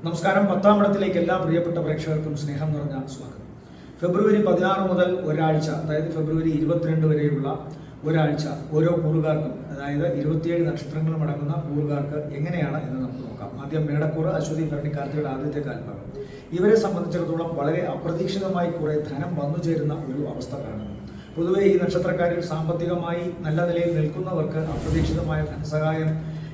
നമസ്കാരം. 10-ാം ഇടത്തിലേക്ക് എല്ലാ പ്രിയപ്പെട്ട പ്രേക്ഷകർക്കും സ്നേഹം നിറഞ്ഞ സ്വാഗതം. ഫെബ്രുവരി 16 മുതൽ ഒരാഴ്ച, അതായത് ഫെബ്രുവരി 22 വരെയുള്ള ഒരാഴ്ച ഓരോ കൂറുകാർക്കും, അതായത് 27 നക്ഷത്രങ്ങളും അടങ്ങുന്ന കൂറുകാർക്ക് എങ്ങനെയാണ് എന്ന് നമുക്ക് നോക്കാം. ആദ്യം മേടക്കൂറ്, അശ്വതി, ഭരണി, കാർത്തികയുടെ ആദ്യത്തെ കാൽഭാഗം. ഇവരെ സംബന്ധിച്ചിടത്തോളം വളരെ അപ്രതീക്ഷിതമായി കുറെ ധനം വന്നു ചേരുന്ന ഒരു അവസ്ഥ കാണുന്നു. പൊതുവെ ഈ നക്ഷത്രക്കാരിൽ സാമ്പത്തികമായി നല്ല നിലയിൽ നിൽക്കുന്നവർക്ക് അപ്രതീക്ഷിതമായ ധനസഹായം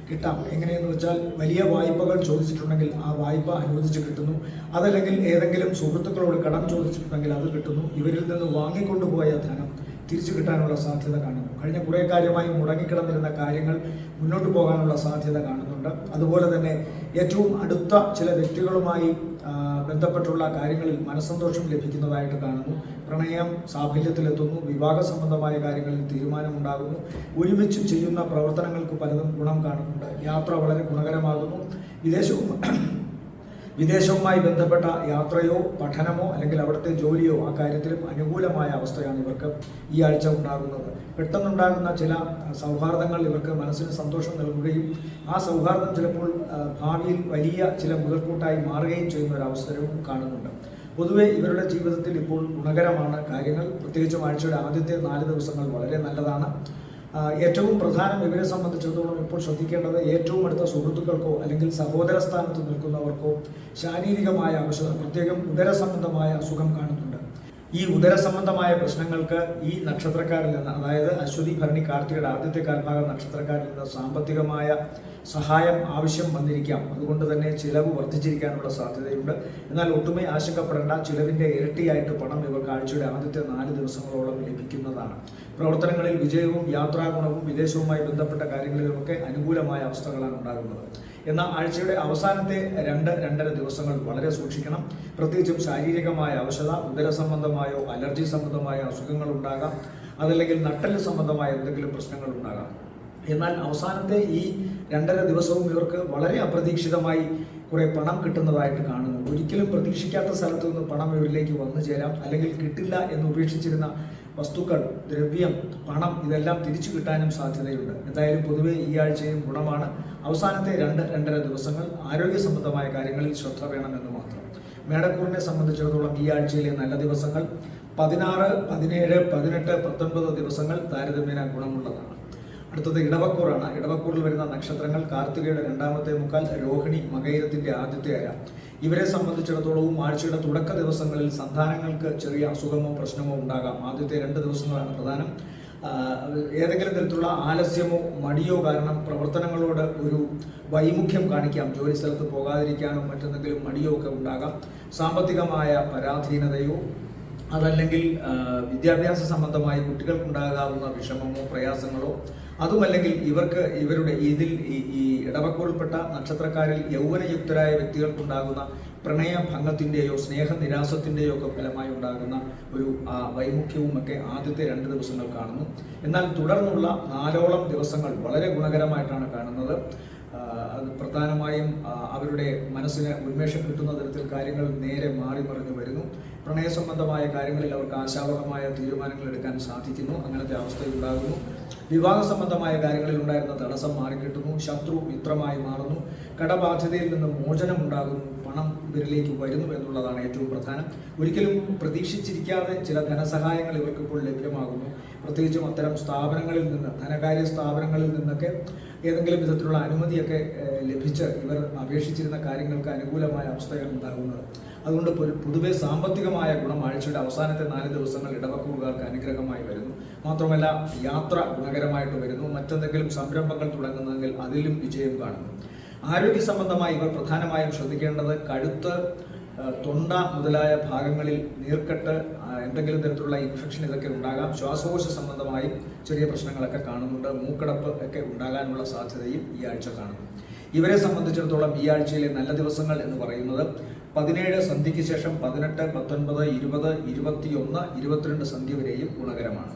കിട്ടാം. എങ്ങനെയെന്ന് വെച്ചാൽ, വലിയ വായ്പകൾ ചോദിച്ചിട്ടുണ്ടെങ്കിൽ ആ വായ്പ അനുവദിച്ച് കിട്ടുന്നു. അതല്ലെങ്കിൽ ഏതെങ്കിലും സുഹൃത്തുക്കളോട് കടം ചോദിച്ചിട്ടുണ്ടെങ്കിൽ അത് കിട്ടുന്നു. ഇവരിൽ നിന്ന് വാങ്ങിക്കൊണ്ടുപോയ ധനം തിരിച്ചു കിട്ടാനുള്ള സാധ്യത കാണുന്നു. കഴിഞ്ഞ കുറേ കാര്യമായി മുടങ്ങിക്കിടന്നിരുന്ന കാര്യങ്ങൾ മുന്നോട്ട് പോകാനുള്ള സാധ്യത കാണുന്നുണ്ട്. അതുപോലെ തന്നെ ഏറ്റവും അടുത്ത ചില വ്യക്തികളുമായി ബന്ധപ്പെട്ടുള്ള കാര്യങ്ങളിൽ മനസ്സന്തോഷം ലഭിക്കുന്നതായിട്ട് കാണുന്നു. പ്രണയം സാഫല്യത്തിലെത്തുന്നു. വിവാഹ സംബന്ധമായ കാര്യങ്ങളിൽ തീരുമാനമുണ്ടാകുന്നു. ഒരുമിച്ച് ചെയ്യുന്ന പ്രവർത്തനങ്ങൾക്ക് പലതും ഗുണം കാണുന്നുണ്ട്. യാത്ര വളരെ ഗുണകരമാകുന്നു. വിദേശവുമായി ബന്ധപ്പെട്ട യാത്രയോ പഠനമോ അല്ലെങ്കിൽ അവിടുത്തെ ജോലിയോ ആ കാര്യത്തിലും അനുകൂലമായ അവസ്ഥയാണ് ഇവർക്ക് ഈ ആഴ്ച ഉണ്ടാകുന്നത്. പെട്ടെന്നുണ്ടാകുന്ന ചില സൗഹാർദ്ദങ്ങൾ ഇവർക്ക് മനസ്സിന് സന്തോഷം നൽകുകയും ആ സൗഹാർദ്ദം ചിലപ്പോൾ ഭാവിയിൽ വലിയ ചില മുതൽക്കൂട്ടായി മാറുകയും ചെയ്യുന്ന ഒരു അവസരവും കാണുന്നുണ്ട്. പൊതുവെ ഇവരുടെ ജീവിതത്തിൽ ഇപ്പോൾ ഗുണകരമാണ് കാര്യങ്ങൾ. പ്രത്യേകിച്ചും ആഴ്ചയുടെ ആദ്യത്തെ 4 ദിവസങ്ങൾ വളരെ നല്ലതാണ്. ഏറ്റവും പ്രധാനം ഇവരെ സംബന്ധിച്ചിടത്തോളം ഇപ്പോൾ ശ്രദ്ധിക്കേണ്ടത്, ഏറ്റവും അടുത്ത സുഹൃത്തുക്കൾക്കോ അല്ലെങ്കിൽ സഹോദര സ്ഥാനത്ത് നിൽക്കുന്നവർക്കോ ശാരീരികമായ അവശത, പ്രത്യേകം ഉദരസംബന്ധമായ അസുഖം കാണുന്നുണ്ട്. ഈ ഉദരസംബന്ധമായ പ്രശ്നങ്ങൾക്ക് ഈ നക്ഷത്രക്കാരിൽ നിന്ന്, അതായത് അശ്വതി, ഭരണി, കാർത്തികയുടെ ആദ്യത്തെ കാൽഭാഗം നക്ഷത്രക്കാരിൽ നിന്ന് സാമ്പത്തികമായ സഹായം ആവശ്യം വന്നിരിക്കാം. അതുകൊണ്ട് തന്നെ ചിലവ് വർദ്ധിച്ചിരിക്കാനുള്ള സാധ്യതയുണ്ട്. എന്നാൽ ഒട്ടുമേ ആശങ്കപ്പെടേണ്ട, ചിലവിൻ്റെ ഇരട്ടിയായിട്ട് പണം ഇവർക്ക് ആഴ്ചയുടെ ആദ്യത്തെ 4 ദിവസങ്ങളോളം ലഭിക്കുന്നതാണ്. പ്രവർത്തനങ്ങളിൽ വിജയവും യാത്രാഗുണവും വിദേശവുമായി ബന്ധപ്പെട്ട കാര്യങ്ങളിലുമൊക്കെ അനുകൂലമായ അവസ്ഥകളാണ് ഉണ്ടാകുന്നത്. എന്നാൽ ആഴ്ചയുടെ അവസാനത്തെ 2-2.5 ദിവസങ്ങൾ വളരെ സൂക്ഷിക്കണം. പ്രത്യേകിച്ചും ശാരീരികമായ അവശത, ഉദരസംബന്ധമായോ അലർജി സംബന്ധമായോ അസുഖങ്ങൾ ഉണ്ടാകാം. അതല്ലെങ്കിൽ നട്ടല് സംബന്ധമായ എന്തെങ്കിലും പ്രശ്നങ്ങൾ ഉണ്ടാകാം. എന്നാൽ അവസാനത്തെ ഈ 2.5 ദിവസവും ഇവർക്ക് വളരെ അപ്രതീക്ഷിതമായി കുറെ പണം കിട്ടുന്നതായിട്ട് കാണുന്നു. ഒരിക്കലും പ്രതീക്ഷിക്കാത്ത സ്ഥലത്തു നിന്ന് പണം ഇവരിലേക്ക് വന്നു ചേരാം. അല്ലെങ്കിൽ കിട്ടില്ല എന്ന് ഉപേക്ഷിച്ചിരുന്ന വസ്തുക്കൾ, ദ്രവ്യം, പണം ഇതെല്ലാം തിരിച്ചു കിട്ടാനും സാധ്യതയുണ്ട്. എന്തായാലും പൊതുവെ ഈ ആഴ്ചയും ഗുണമാണ്. അവസാനത്തെ 2-2.5 ദിവസങ്ങൾ ആരോഗ്യ സംബന്ധമായ കാര്യങ്ങളിൽ ശ്രദ്ധ വേണമെന്ന് മാത്രം. മേടക്കൂറിനെ സംബന്ധിച്ചിടത്തോളം ഈ ആഴ്ചയിലെ നല്ല ദിവസങ്ങൾ 16, 17, 18, 19 ദിവസങ്ങൾ താരതമ്യേന ഗുണമുള്ളതാണ്. അടുത്തത് ഇടവക്കൂറാണ്. ഇടവക്കൂറിൽ വരുന്ന നക്ഷത്രങ്ങൾ കാർത്തികയുടെ 2ാമത്തെ മുക്കാൽ, രോഹിണി, മകയിരത്തിൻ്റെ ആദ്യത്തെ അര. ഇവരെ സംബന്ധിച്ചിടത്തോളവും ആഴ്ചയുടെ തുടക്ക ദിവസങ്ങളിൽ സന്താനങ്ങൾക്ക് ചെറിയ അസുഖമോ പ്രശ്നമോ ഉണ്ടാകാം. ആദ്യത്തെ 2 ദിവസങ്ങളാണ് പ്രധാനം. ഏതെങ്കിലും തരത്തിലുള്ള ആലസ്യമോ മടിയോ കാരണം പ്രവർത്തനങ്ങളോട് ഒരു വൈമുഖ്യം കാണിക്കാം. ജോലി സ്ഥലത്ത് പോകാതിരിക്കാനോ മറ്റെന്തെങ്കിലും മടിയോ ഒക്കെ ഉണ്ടാകാം. സാമ്പത്തികമായ പരാധീനതയോ അതല്ലെങ്കിൽ വിദ്യാഭ്യാസ സംബന്ധമായി കുട്ടികൾക്കുണ്ടാകാവുന്ന വിഷമമോ പ്രയാസങ്ങളോ, അതുമല്ലെങ്കിൽ ഇവരുടെ ഈ ഇടവക്കൂറിൽപ്പെട്ട നക്ഷത്രക്കാരിൽ യൗവനയുക്തരായ വ്യക്തികൾക്കുണ്ടാകുന്ന പ്രണയഭംഗത്തിൻ്റെയോ സ്നേഹനിരാസത്തിൻ്റെയോ ഒക്കെ ഫലമായി ഉണ്ടാകുന്ന ഒരു വൈമുഖ്യവും ഒക്കെ ആദ്യത്തെ 2 ദിവസങ്ങൾ കാണുന്നു. എന്നാൽ തുടർന്നുള്ള 4ഓളം ദിവസങ്ങൾ വളരെ ഗുണകരമായിട്ടാണ് കാണുന്നത്. അത് പ്രധാനമായും അവരുടെ മനസ്സിന് ഉന്മേഷം കിട്ടുന്ന തരത്തിൽ കാര്യങ്ങൾ നേരെ മാറി മറിഞ്ഞു വരുന്നു. പ്രണയ സംബന്ധമായ കാര്യങ്ങളിൽ അവർക്ക് ആശാവഹമായ തീരുമാനങ്ങൾ എടുക്കാൻ സാധിക്കുന്നു. അങ്ങനത്തെ അവസ്ഥയുണ്ടാകുന്നു. വിവാഹ സംബന്ധമായ കാര്യങ്ങളിൽ ഉണ്ടായിരുന്ന തടസ്സം മാറിക്കിട്ടുന്നു. ശത്രു മിത്രമായി മാറുന്നു. കടബാധ്യതയിൽ നിന്ന് മോചനം ഉണ്ടാകുന്നു. പണം ഇവരിലേക്ക് വരുന്നു എന്നുള്ളതാണ് ഏറ്റവും പ്രധാനം. ഒരിക്കലും പ്രതീക്ഷിച്ചിരിക്കാതെ ചില ധനസഹായങ്ങൾ ഇവർക്കിപ്പോൾ ലഭ്യമാകുന്നു. പ്രത്യേകിച്ചും അത്തരം സ്ഥാപനങ്ങളിൽ നിന്ന്, ധനകാര്യ സ്ഥാപനങ്ങളിൽ നിന്നൊക്കെ ഏതെങ്കിലും വിധത്തിലുള്ള അനുമതിയൊക്കെ ലഭിച്ച് ഇവർ അപേക്ഷിച്ചിരുന്ന കാര്യങ്ങൾക്ക് അനുകൂലമായ അവസ്ഥയാണ് ഉണ്ടാകുന്നത്. അതുകൊണ്ട് പൊതുവെ സാമ്പത്തികമായ ഗുണം ആഴ്ചയുടെ അവസാനത്തെ 4 ദിവസങ്ങൾ ഇടവക്കൂറുകാർക്ക് അനുഗ്രഹമായി വരുന്നു. മാത്രമല്ല യാത്ര ഗുണകരമായിട്ട് വരുന്നു. മറ്റെന്തെങ്കിലും സംരംഭങ്ങൾ തുടങ്ങുന്നതെങ്കിൽ അതിലും വിജയം കാണുന്നു. ആരോഗ്യ സംബന്ധമായി ഇവർ പ്രധാനമായും ശ്രദ്ധിക്കേണ്ടത്, കഴുത്ത്, തൊണ്ട മുതലായ ഭാഗങ്ങളിൽ നീർക്കെട്ട്, എന്തെങ്കിലും തരത്തിലുള്ള ഇൻഫെക്ഷൻ ഇതൊക്കെ ഉണ്ടാകാം. ശ്വാസകോശ സംബന്ധമായും ചെറിയ പ്രശ്നങ്ങളൊക്കെ കാണുന്നുണ്ട്. മൂക്കടപ്പ് ഒക്കെ ഉണ്ടാകാനുള്ള സാധ്യതയും ഈ ആഴ്ച കാണുന്നു. ഇവരെ സംബന്ധിച്ചിടത്തോളം ഈ ആഴ്ചയിലെ നല്ല ദിവസങ്ങൾ എന്ന് പറയുന്നത് 17 സന്ധ്യയ്ക്ക് ശേഷം 18, 19, 20, 21, 22 സന്ധ്യ വരെയും ഗുണകരമാണ്.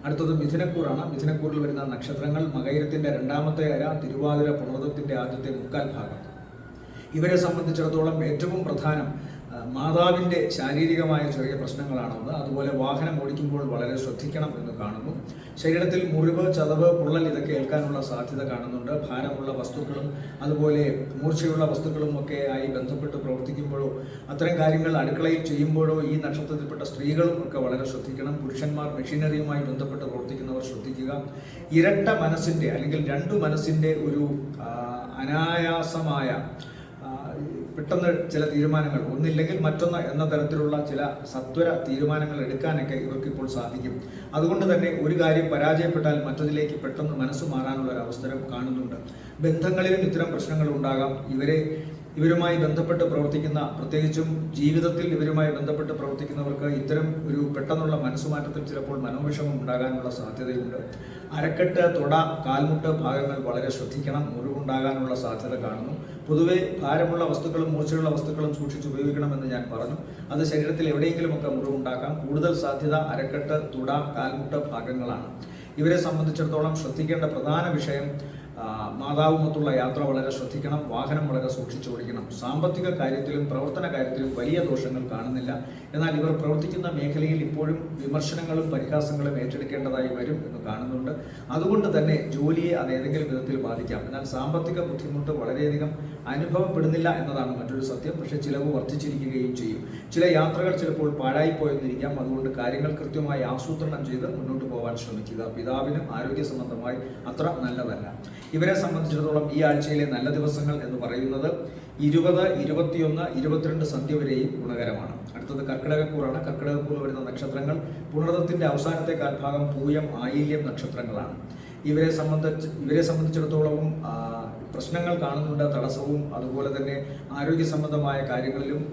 അടുത്തത് മിഥുനക്കൂറാണ്. മിഥുനക്കൂറിൽ വരുന്ന നക്ഷത്രങ്ങൾ മകയിരത്തിൻ്റെ 2ാമത്തെ അര, തിരുവാതിര, പുണർദത്തിൻ്റെ ആദ്യത്തെ മുക്കാൽ ഭാഗം. ഇവരെ സംബന്ധിച്ചിടത്തോളം ഏറ്റവും പ്രധാനം മാതാവിൻ്റെ ശാരീരികമായ ചെറിയ പ്രശ്നങ്ങളാണെന്ന്, അതുപോലെ വാഹനം ഓടിക്കുമ്പോൾ വളരെ ശ്രദ്ധിക്കണം എന്ന് കാണുന്നു. ശരീരത്തിൽ മുറിവ്, ചതവ്, പൊള്ളൽ ഇതൊക്കെ ഏൽക്കാനുള്ള സാധ്യത കാണുന്നുണ്ട്. ഭാരമുള്ള വസ്തുക്കളും അതുപോലെ മൂർച്ചയുള്ള വസ്തുക്കളും ഒക്കെ ആയി ബന്ധപ്പെട്ട് പ്രവർത്തിക്കുമ്പോഴോ അത്തരം കാര്യങ്ങൾ അടുക്കളയിൽ ചെയ്യുമ്പോഴോ ഈ നക്ഷത്രത്തിൽപ്പെട്ട സ്ത്രീകളും ഒക്കെ വളരെ ശ്രദ്ധിക്കണം. പുരുഷന്മാർ മെഷീനറിയുമായി ബന്ധപ്പെട്ട് പ്രവർത്തിക്കുന്നവർ ശ്രദ്ധിക്കുക. ഇരട്ട മനസ്സിൻ്റെ അല്ലെങ്കിൽ രണ്ടു മനസ്സിൻ്റെ ഒരു അനായാസമായ പെട്ടെന്ന് ചില തീരുമാനങ്ങൾ, ഒന്നില്ലെങ്കിൽ മറ്റൊന്ന് എന്ന തരത്തിലുള്ള ചില സത്വര തീരുമാനങ്ങൾ എടുക്കാനൊക്കെ ഇവർക്കിപ്പോൾ സാധിക്കും. അതുകൊണ്ട് തന്നെ ഒരു കാര്യം പരാജയപ്പെട്ടാൽ മറ്റതിലേക്ക് പെട്ടെന്ന് മനസ്സ് മാറാനുള്ള ഒരു അവസരം കാണുന്നുണ്ട്. ബന്ധങ്ങളിലും ഇത്തരം പ്രശ്നങ്ങൾ ഉണ്ടാകാം. ഇവരുമായി ബന്ധപ്പെട്ട് പ്രവർത്തിക്കുന്ന, പ്രത്യേകിച്ചും ജീവിതത്തിൽ ഇവരുമായി ബന്ധപ്പെട്ട് പ്രവർത്തിക്കുന്നവർക്ക് ഇത്തരം ഒരു പെട്ടെന്നുള്ള മനസ്സുമാറ്റത്തിൽ ചിലപ്പോൾ മനോവിഷമം ഉണ്ടാകാനുള്ള സാധ്യതയുണ്ട്. അരക്കെട്ട്, തുട, കാൽമുട്ട് ഭാഗങ്ങൾ വളരെ ശ്രദ്ധിക്കണം. മുറിവുണ്ടാകാനുള്ള സാധ്യത കാണുന്നു. പൊതുവെ ഭാരമുള്ള വസ്തുക്കളും മൂർച്ചയുള്ള വസ്തുക്കളും സൂക്ഷിച്ച് ഉപയോഗിക്കണമെന്ന് ഞാൻ പറഞ്ഞു. അത് ശരീരത്തിൽ എവിടെയെങ്കിലുമൊക്കെ മുറിവുണ്ടാക്കാം. കൂടുതൽ സാധ്യത അരക്കെട്ട്, തുട, കാൽമുട്ട് ഭാഗങ്ങളാണ്. ഇവരെ സംബന്ധിച്ചിടത്തോളം ശ്രദ്ധിക്കേണ്ട പ്രധാന വിഷയം മാതാവുമൊത്തുള്ള യാത്ര വളരെ ശ്രദ്ധിക്കണം. വാഹനം വളരെ സൂക്ഷിച്ചോടിക്കണം. സാമ്പത്തിക കാര്യത്തിലും പ്രവർത്തന കാര്യത്തിലും വലിയ ദോഷങ്ങൾ കാണുന്നില്ല. എന്നാൽ ഇവർ പ്രവർത്തിക്കുന്ന മേഖലയിൽ ഇപ്പോഴും വിമർശനങ്ങളും പരിഹാസങ്ങളും ഏറ്റെടുക്കേണ്ടതായി വരും എന്ന് കാണുന്നുണ്ട്. അതുകൊണ്ട് തന്നെ ജോലിയെ അത് ഏതെങ്കിലും വിധത്തിൽ ബാധിക്കാം. എന്നാൽ സാമ്പത്തിക ബുദ്ധിമുട്ട് വളരെയധികം അനുഭവപ്പെടുന്നില്ല എന്നതാണ് മറ്റൊരു സത്യം. പക്ഷേ ചിലവ് വർദ്ധിച്ചിരിക്കുകയും ചെയ്യും. ചില യാത്രകൾ ചിലപ്പോൾ പാഴായിപ്പോയെന്നിരിക്കാം. അതുകൊണ്ട് കാര്യങ്ങൾ കൃത്യമായി ആസൂത്രണം ചെയ്ത് മുന്നോട്ട് പോകാൻ ശ്രമിക്കുക. പിതാവിനും ആരോഗ്യ സംബന്ധമായി അത്ര നല്ലതല്ല. ഇവരെ സംബന്ധിച്ചിടത്തോളം ഈ ആഴ്ചയിലെ നല്ല ദിവസങ്ങൾ എന്ന് പറയുന്നത് 20, 21, 22 സന്ധ്യ വരെയും ഗുണകരമാണ്. അടുത്തത് കർക്കിടകക്കൂറാണ്. കർക്കിടകക്കൂറിൽ വരുന്ന നക്ഷത്രങ്ങൾ പുണർദത്തിന്റെ അവസാനത്തെ കാൽഭാഗം, പൂയം, ആയില്യം നക്ഷത്രങ്ങളാണ്. ഇവരെ സംബന്ധിച്ചിടത്തോളവും പ്രശ്നങ്ങൾ കാണുന്നുണ്ട്. തടസ്സവും അതുപോലെ തന്നെ ആരോഗ്യ സംബന്ധമായ കാര്യങ്ങളിലും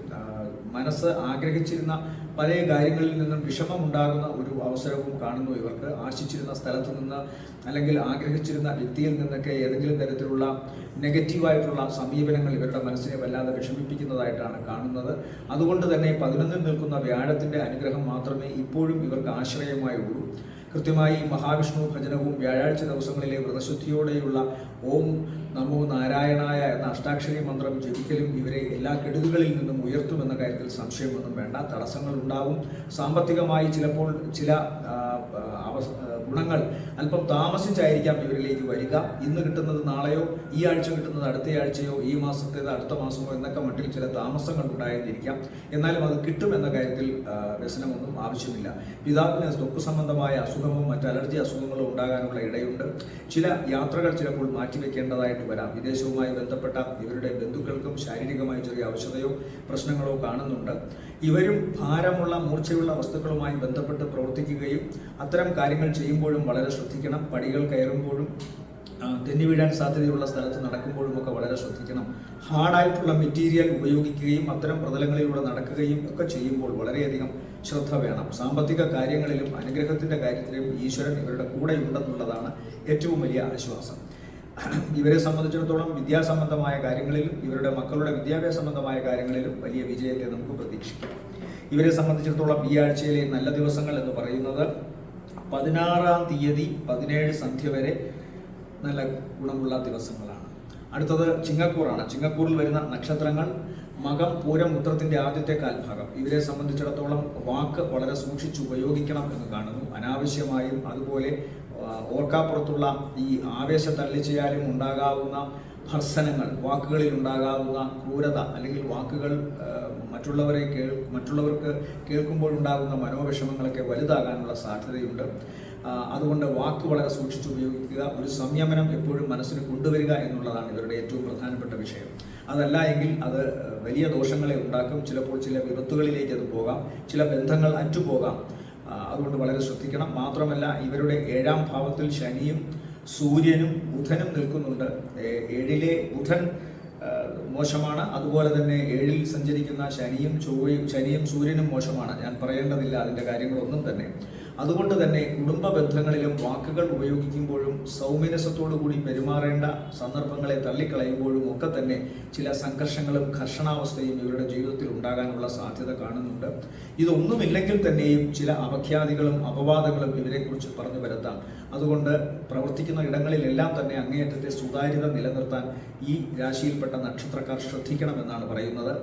മനസ്സ് ആഗ്രഹിച്ചിരുന്ന പല കാര്യങ്ങളിൽ നിന്നും വിഷമമുണ്ടാകുന്ന ഒരു അവസരവും കാണുന്നു. ഇവർക്ക് ആശിച്ചിരുന്ന സ്ഥലത്ത് നിന്ന് അല്ലെങ്കിൽ ആഗ്രഹിച്ചിരുന്ന വ്യക്തിയിൽ നിന്നൊക്കെ ഏതെങ്കിലും തരത്തിലുള്ള നെഗറ്റീവായിട്ടുള്ള സമീപനങ്ങൾ ഇവരുടെ മനസ്സിനെ വല്ലാതെ വിഷമിപ്പിക്കുന്നതായിട്ടാണ് കാണുന്നത്. അതുകൊണ്ട് തന്നെ 11-ൽ നിൽക്കുന്ന വ്യാഴത്തിൻ്റെ അനുഗ്രഹം മാത്രമേ ഇപ്പോഴും ഇവർക്ക് ആശ്രയമായി ഉള്ളൂ. കൃത്യമായി മഹാവിഷ്ണു ഭജനവും വ്യാഴാഴ്ച ദിവസങ്ങളിലെ വ്രതശുദ്ധിയോടെയുള്ള ഓം നമോ നാരായണായ എന്ന അഷ്ടാക്ഷരി മന്ത്രം ജപിക്കലും ഇവരെ എല്ലാ കെടുതികളിൽ നിന്നും ഉയർത്തുമെന്ന കാര്യത്തിൽ സംശയമൊന്നും വേണ്ട. തടസ്സങ്ങൾ ഉണ്ടാവും. സാമ്പത്തികമായി ചിലപ്പോൾ ചില ഗുണങ്ങൾ അല്പം താമസിച്ചായിരിക്കാം ഇവരിലേക്ക് വരിക. ഇന്ന് കിട്ടുന്നത് നാളെയോ, ഈ ആഴ്ച കിട്ടുന്നത് അടുത്തയാഴ്ചയോ, ഈ മാസത്തേത് അടുത്ത മാസമോ എന്നൊക്കെ മട്ടിൽ ചില താമസങ്ങൾ ഉണ്ടായിരിക്കാം. എന്നാലും അത് കിട്ടുമെന്ന കാര്യത്തിൽ വ്യസനമൊന്നും ആവശ്യമില്ല. പിതാവിന് ത്വക്ക് സംബന്ധമായ അസുഖമോ മറ്റ് അലർജി അസുഖങ്ങളോ ഉണ്ടാകാനുള്ള ഇടയുണ്ട്. ചില യാത്രകൾ ചിലപ്പോൾ മാറ്റിവെക്കേണ്ടതായിട്ട് വരാം. വിദേശവുമായി ബന്ധപ്പെട്ട ഇവരുടെ ബന്ധുക്കൾക്കും ശാരീരികമായി ചെറിയ അവശതയോ പ്രശ്നങ്ങളോ കാണുന്നുണ്ട്. ഇവരും ഭാരമുള്ള മൂർച്ചയുള്ള വസ്തുക്കളുമായി ബന്ധപ്പെട്ട് പ്രവർത്തിക്കുകയും അത്തരം കാര്യങ്ങൾ ചെയ്യുമ്പോഴും വളരെ ശ്രദ്ധിക്കണം. പടികൾ കയറുമ്പോഴും തെന്നി വീഴാൻ സാധ്യതയുള്ള സ്ഥലത്ത് നടക്കുമ്പോഴുമൊക്കെ വളരെ ശ്രദ്ധിക്കണം. ഹാർഡായിട്ടുള്ള മെറ്റീരിയൽ ഉപയോഗിക്കുകയും അത്തരം പ്രതലങ്ങളിലൂടെ നടക്കുകയും ഒക്കെ ചെയ്യുമ്പോൾ വളരെയധികം ശ്രദ്ധ വേണം. സാമ്പത്തിക കാര്യങ്ങളിലും അനുഗ്രഹത്തിൻ്റെ കാര്യത്തിലും ഈശ്വരൻ ഇവരുടെ കൂടെ ഉണ്ടെന്നുള്ളതാണ് ഏറ്റവും വലിയ ആശ്വാസം. ഇവരെ സംബന്ധിച്ചിടത്തോളം വിദ്യാസംബന്ധമായ കാര്യങ്ങളിലും ഇവരുടെ മക്കളുടെ വിദ്യാഭ്യാസ സംബന്ധമായ കാര്യങ്ങളിലും വലിയ വിജയത്തെ നമുക്ക് പ്രതീക്ഷിക്കാം. ഇവരെ സംബന്ധിച്ചിടത്തോളം ഈ ആഴ്ചയിലെ നല്ല ദിവസങ്ങൾ എന്ന് പറയുന്നത് 16-ാം തീയതി 17 സന്ധ്യ വരെ നല്ല ഗുണമുള്ള ദിവസങ്ങളാണ്. അടുത്തത് ചിങ്ങക്കൂറാണ്. ചിങ്ങക്കൂറിൽ വരുന്ന നക്ഷത്രങ്ങൾ മകം, പൂരം, ഉത്രത്തിൻ്റെ ആദ്യത്തെ കാൽഭാഗം. ഇവരെ സംബന്ധിച്ചിടത്തോളം വാക്ക് വളരെ സൂക്ഷിച്ച് ഉപയോഗിക്കണം എന്ന് കാണുന്നു. അനാവശ്യമായും അതുപോലെ ഓർക്കാപ്പുറത്തുള്ള ഈ ആവേശത്തള്ളിച്ചയാലും ഉണ്ടാകാവുന്ന ഭർസനങ്ങൾ, വാക്കുകളിൽ ഉണ്ടാകാവുന്ന ക്രൂരത അല്ലെങ്കിൽ വാക്കുകൾ മറ്റുള്ളവർക്ക് കേൾക്കുമ്പോഴുണ്ടാകുന്ന മനോവിഷമങ്ങളൊക്കെ വലുതാകാനുള്ള സാധ്യതയുണ്ട്. അതുകൊണ്ട് വാക്ക് വളരെ സൂക്ഷിച്ച് ഉപയോഗിക്കുക. ഒരു സംയമനം എപ്പോഴും മനസ്സിന് കൊണ്ടുവരിക എന്നുള്ളതാണ് ഇവരുടെ ഏറ്റവും പ്രധാനപ്പെട്ട വിഷയം. അതല്ല എങ്കിൽ അത് വലിയ ദോഷങ്ങളെ ഉണ്ടാക്കും. ചിലപ്പോൾ ചില വിപത്തുകളിലേക്ക് അത് പോകാം. ചില ബന്ധങ്ങൾ അറ്റുപോകാം. അതുകൊണ്ട് വളരെ ശ്രദ്ധിക്കണം. മാത്രമല്ല ഇവരുടെ 7-ാം ഭാവത്തിൽ ശനിയും സൂര്യനും ബുധനും നിൽക്കുന്നുണ്ട്. 7-ലെ ബുധൻ മോശമാണ്. അതുപോലെ തന്നെ 7-ൽ സഞ്ചരിക്കുന്ന ശനിയും സൂര്യനും മോശമാണ്. ഞാൻ പറയേണ്ടതില്ല അതിൻ്റെ കാര്യങ്ങളൊന്നും തന്നെ. അതുകൊണ്ട് തന്നെ കുടുംബ ബന്ധങ്ങളിലും വാക്കുകൾ ഉപയോഗിക്കുമ്പോഴും സൗമ്യരസത്തോടു കൂടി പെരുമാറേണ്ട സന്ദർഭങ്ങളെ തള്ളിക്കളയുമ്പോഴും ഒക്കെ തന്നെ ചില സംഘർഷങ്ങളും ഘർഷണാവസ്ഥയും ഇവരുടെ ജീവിതത്തിൽ ഉണ്ടാകാനുള്ള സാധ്യത കാണുന്നുണ്ട്. ഇതൊന്നുമില്ലെങ്കിൽ തന്നെയും ചില അപഖ്യാതികളും അപവാദങ്ങളും ഇവരെക്കുറിച്ച് പറഞ്ഞു വരുത്താം. അതുകൊണ്ട് പ്രവർത്തിക്കുന്ന ഇടങ്ങളിലെല്ലാം തന്നെ അങ്ങേയറ്റത്തെ സുതാര്യത നിലനിർത്താൻ ഈ രാശിയിൽപ്പെട്ട നക്ഷത്രക്കാർ ശ്രദ്ധിക്കണമെന്നാണ് പറയുന്നത്.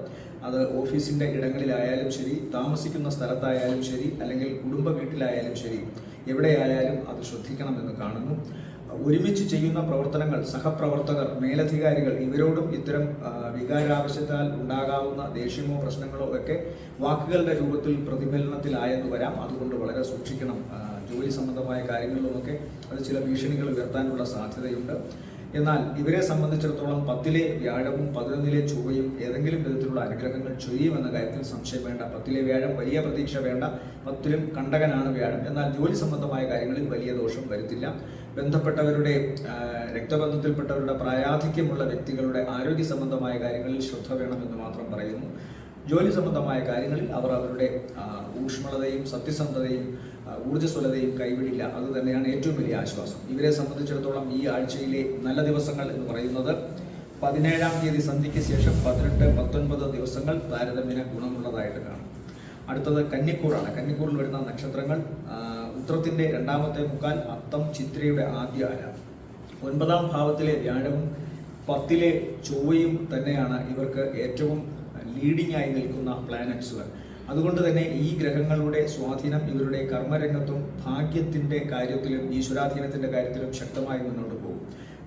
അത് ഓഫീസിൻ്റെ ഇടങ്ങളിലായാലും ശരി, താമസിക്കുന്ന സ്ഥലത്തായാലും ശരി, അല്ലെങ്കിൽ കുടുംബ വീട്ടിലായാലും ശരി, എവിടെയായാലും അത് ശ്രദ്ധിക്കണമെന്ന് കാണുന്നു. ഒരുമിച്ച് ചെയ്യുന്ന പ്രവർത്തനങ്ങൾ, സഹപ്രവർത്തകർ, മേലധികാരികൾ ഇവരോടും ഇത്തരം വികാരാവശ്യത്താൽ ഉണ്ടാകാവുന്ന ദേഷ്യമോ പ്രശ്നങ്ങളോ ഒക്കെ വാക്കുകളുടെ രൂപത്തിൽ പ്രതിഫലനത്തിലായെന്ന് വരാം. അതുകൊണ്ട് വളരെ സൂക്ഷിക്കണം. ജോലി സംബന്ധമായ കാര്യങ്ങളിലുമൊക്കെ അത് ചില ഭീഷണികൾ ഉയർത്താനുള്ള സാധ്യതയുണ്ട്. എന്നാൽ ഇവരെ സംബന്ധിച്ചിടത്തോളം 10-ലെ വ്യാഴവും 11-ലെ ചൊവ്വയും ഏതെങ്കിലും വിധത്തിലുള്ള അനുഗ്രഹങ്ങൾ ചൊരിയുമെന്ന കാര്യത്തിൽ സംശയം വേണ്ട. 10-ലെ വ്യാഴം വലിയ പ്രതീക്ഷ വേണ്ട. 10-ലും കണ്ടകനാണ് വ്യാഴം. എന്നാൽ ജോലി സംബന്ധമായ കാര്യങ്ങളിൽ വലിയ ദോഷം വരുത്തില്ല. ബന്ധപ്പെട്ടവരുടെ, രക്തബന്ധത്തിൽപ്പെട്ടവരുടെ, പ്രായാധിക്യമുള്ള വ്യക്തികളുടെ ആരോഗ്യ സംബന്ധമായ കാര്യങ്ങളിൽ ശ്രദ്ധ വേണമെന്ന് മാത്രം പറയുന്നു. ജോലി സംബന്ധമായ കാര്യങ്ങളിൽ അവർ അവരുടെ ഊഷ്മളതയും സത്യസന്ധതയും ഊർജ്ജസ്വലതയും കൈവിടില്ല. അതുതന്നെയാണ് ഏറ്റവും വലിയ ആശ്വാസം. ഇവരെ സംബന്ധിച്ചിടത്തോളം ഈ ആഴ്ചയിലെ നല്ല ദിവസങ്ങൾ എന്ന് പറയുന്നത് 17-ാം തീയതി സന്ധ്യയ്ക്ക് ശേഷം 18, 19 ദിവസങ്ങൾ താരതമ്യേന ഗുണമുള്ളതായിട്ട് കാണും. അടുത്തത് കന്നിക്കൂറാണ്. കന്നിക്കൂറിൽ വരുന്ന നക്ഷത്രങ്ങൾ ഉത്രത്തിൻ്റെ 2ാമത്തെ മുക്കാൽ, അത്തം, ചിത്രയുടെ ആദ്യ അര. 9-ാം ഭാവത്തിലെ വ്യാഴവും 10-ലെ ചൊവ്വയും തന്നെയാണ് ഇവർക്ക് ഏറ്റവും ലീഡിംഗ് ആയി നിൽക്കുന്ന പ്ലാനറ്റ്സുകൾ. അതുകൊണ്ട് തന്നെ ഈ ഗ്രഹങ്ങളുടെ സ്വാധീനം ഇവരുടെ കർമ്മരംഗത്തും ഭാഗ്യത്തിൻ്റെ കാര്യത്തിലും ഈശ്വരാധീനത്തിൻ്റെ കാര്യത്തിലും ശക്തമായി മുന്നോട്ട് പോകും.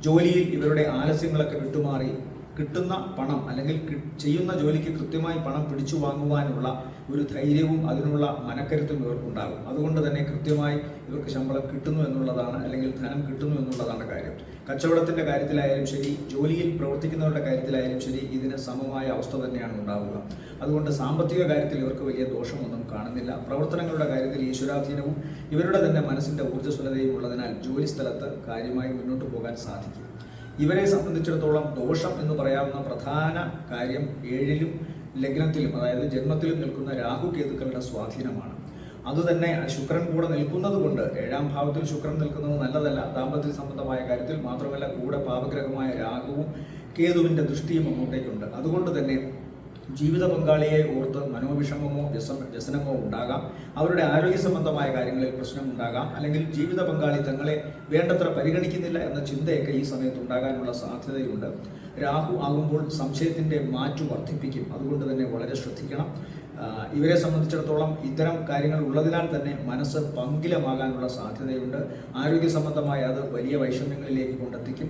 ജോലിയിൽ ഇവരുടെ ആലസ്യങ്ങളൊക്കെ വിട്ടുമാറി കിട്ടുന്ന പണം, അല്ലെങ്കിൽ ചെയ്യുന്ന ജോലിക്ക് കൃത്യമായി പണം പിടിച്ചു വാങ്ങുവാനുള്ള ഒരു ധൈര്യവും അതിനുള്ള മനക്കരുത്തും ഇവർക്കുണ്ടാകും. അതുകൊണ്ട് തന്നെ കൃത്യമായി ഇവർക്ക് ശമ്പളം കിട്ടുന്നു എന്നുള്ളതാണ്, അല്ലെങ്കിൽ ധനം കിട്ടുന്നു എന്നുള്ളതാണ് കാര്യം. കച്ചവടത്തിൻ്റെ കാര്യത്തിലായാലും ശരി, ജോലിയിൽ പ്രവർത്തിക്കുന്നവരുടെ കാര്യത്തിലായാലും ശരി, ഇതിന് സമമായ അവസ്ഥ തന്നെയാണ് ഉണ്ടാവുക. അതുകൊണ്ട് സാമ്പത്തിക കാര്യത്തിൽ ഇവർക്ക് വലിയ ദോഷമൊന്നും കാണുന്നില്ല. പ്രവർത്തനങ്ങളുടെ കാര്യത്തിൽ ഈശ്വരാധീനവും ഇവരുടെ തന്നെ മനസ്സിൻ്റെ ഊർജ്ജസ്വലതയും ഉള്ളതിനാൽ ജോലി സ്ഥലത്ത് കാര്യമായി മുന്നോട്ട് പോകാൻ സാധിക്കും. ഇവരെ സംബന്ധിച്ചിടത്തോളം ദോഷം എന്ന് പറയാവുന്ന പ്രധാന കാര്യം 7-ലും ലഗ്നത്തിലും, അതായത് ജന്മത്തിലും നിൽക്കുന്ന രാഹുകേതുക്കളുടെ സ്വാധീനമാണ്. അതുതന്നെ ശുക്രൻ കൂടെ നിൽക്കുന്നത് കൊണ്ട്, 7-ാം ഭാവത്തിൽ ശുക്രൻ നിൽക്കുന്നത് നല്ലതല്ല ദാമ്പത്യ സംബന്ധമായ കാര്യത്തിൽ. മാത്രമല്ല കൂടെ പാപഗ്രഹമായ രാഹുവും കേതുവിൻ്റെ ദൃഷ്ടിയും അങ്ങോട്ടേക്കുണ്ട്. അതുകൊണ്ട് തന്നെ ജീവിത പങ്കാളിയെ ഓർത്ത് മനോവിഷമമോ വ്യസനമോ ഉണ്ടാകാം. അവരുടെ ആരോഗ്യ സംബന്ധമായ കാര്യങ്ങളിൽ പ്രശ്നമുണ്ടാകാം. അല്ലെങ്കിൽ ജീവിത പങ്കാളി തങ്ങളെ വേണ്ടത്ര പരിഗണിക്കുന്നില്ല എന്ന ചിന്തയൊക്കെ ഈ സമയത്ത് ഉണ്ടാകാനുള്ള സാധ്യതയുണ്ട്. രാഹു ആകുമ്പോൾ സംശയത്തിൻ്റെ മാറ്റു വർദ്ധിപ്പിക്കും. അതുകൊണ്ട് തന്നെ വളരെ ശ്രദ്ധിക്കണം. ഇവരെ സംബന്ധിച്ചിടത്തോളം ഇത്തരം കാര്യങ്ങൾ ഉള്ളതിനാൽ തന്നെ മനസ്സ് പങ്കിലമാകാനുള്ള സാധ്യതയുണ്ട്. ആരോഗ്യ സംബന്ധമായ അത് വലിയ വൈഷമ്യങ്ങളിലേക്ക് കൊണ്ടെത്തിക്കും.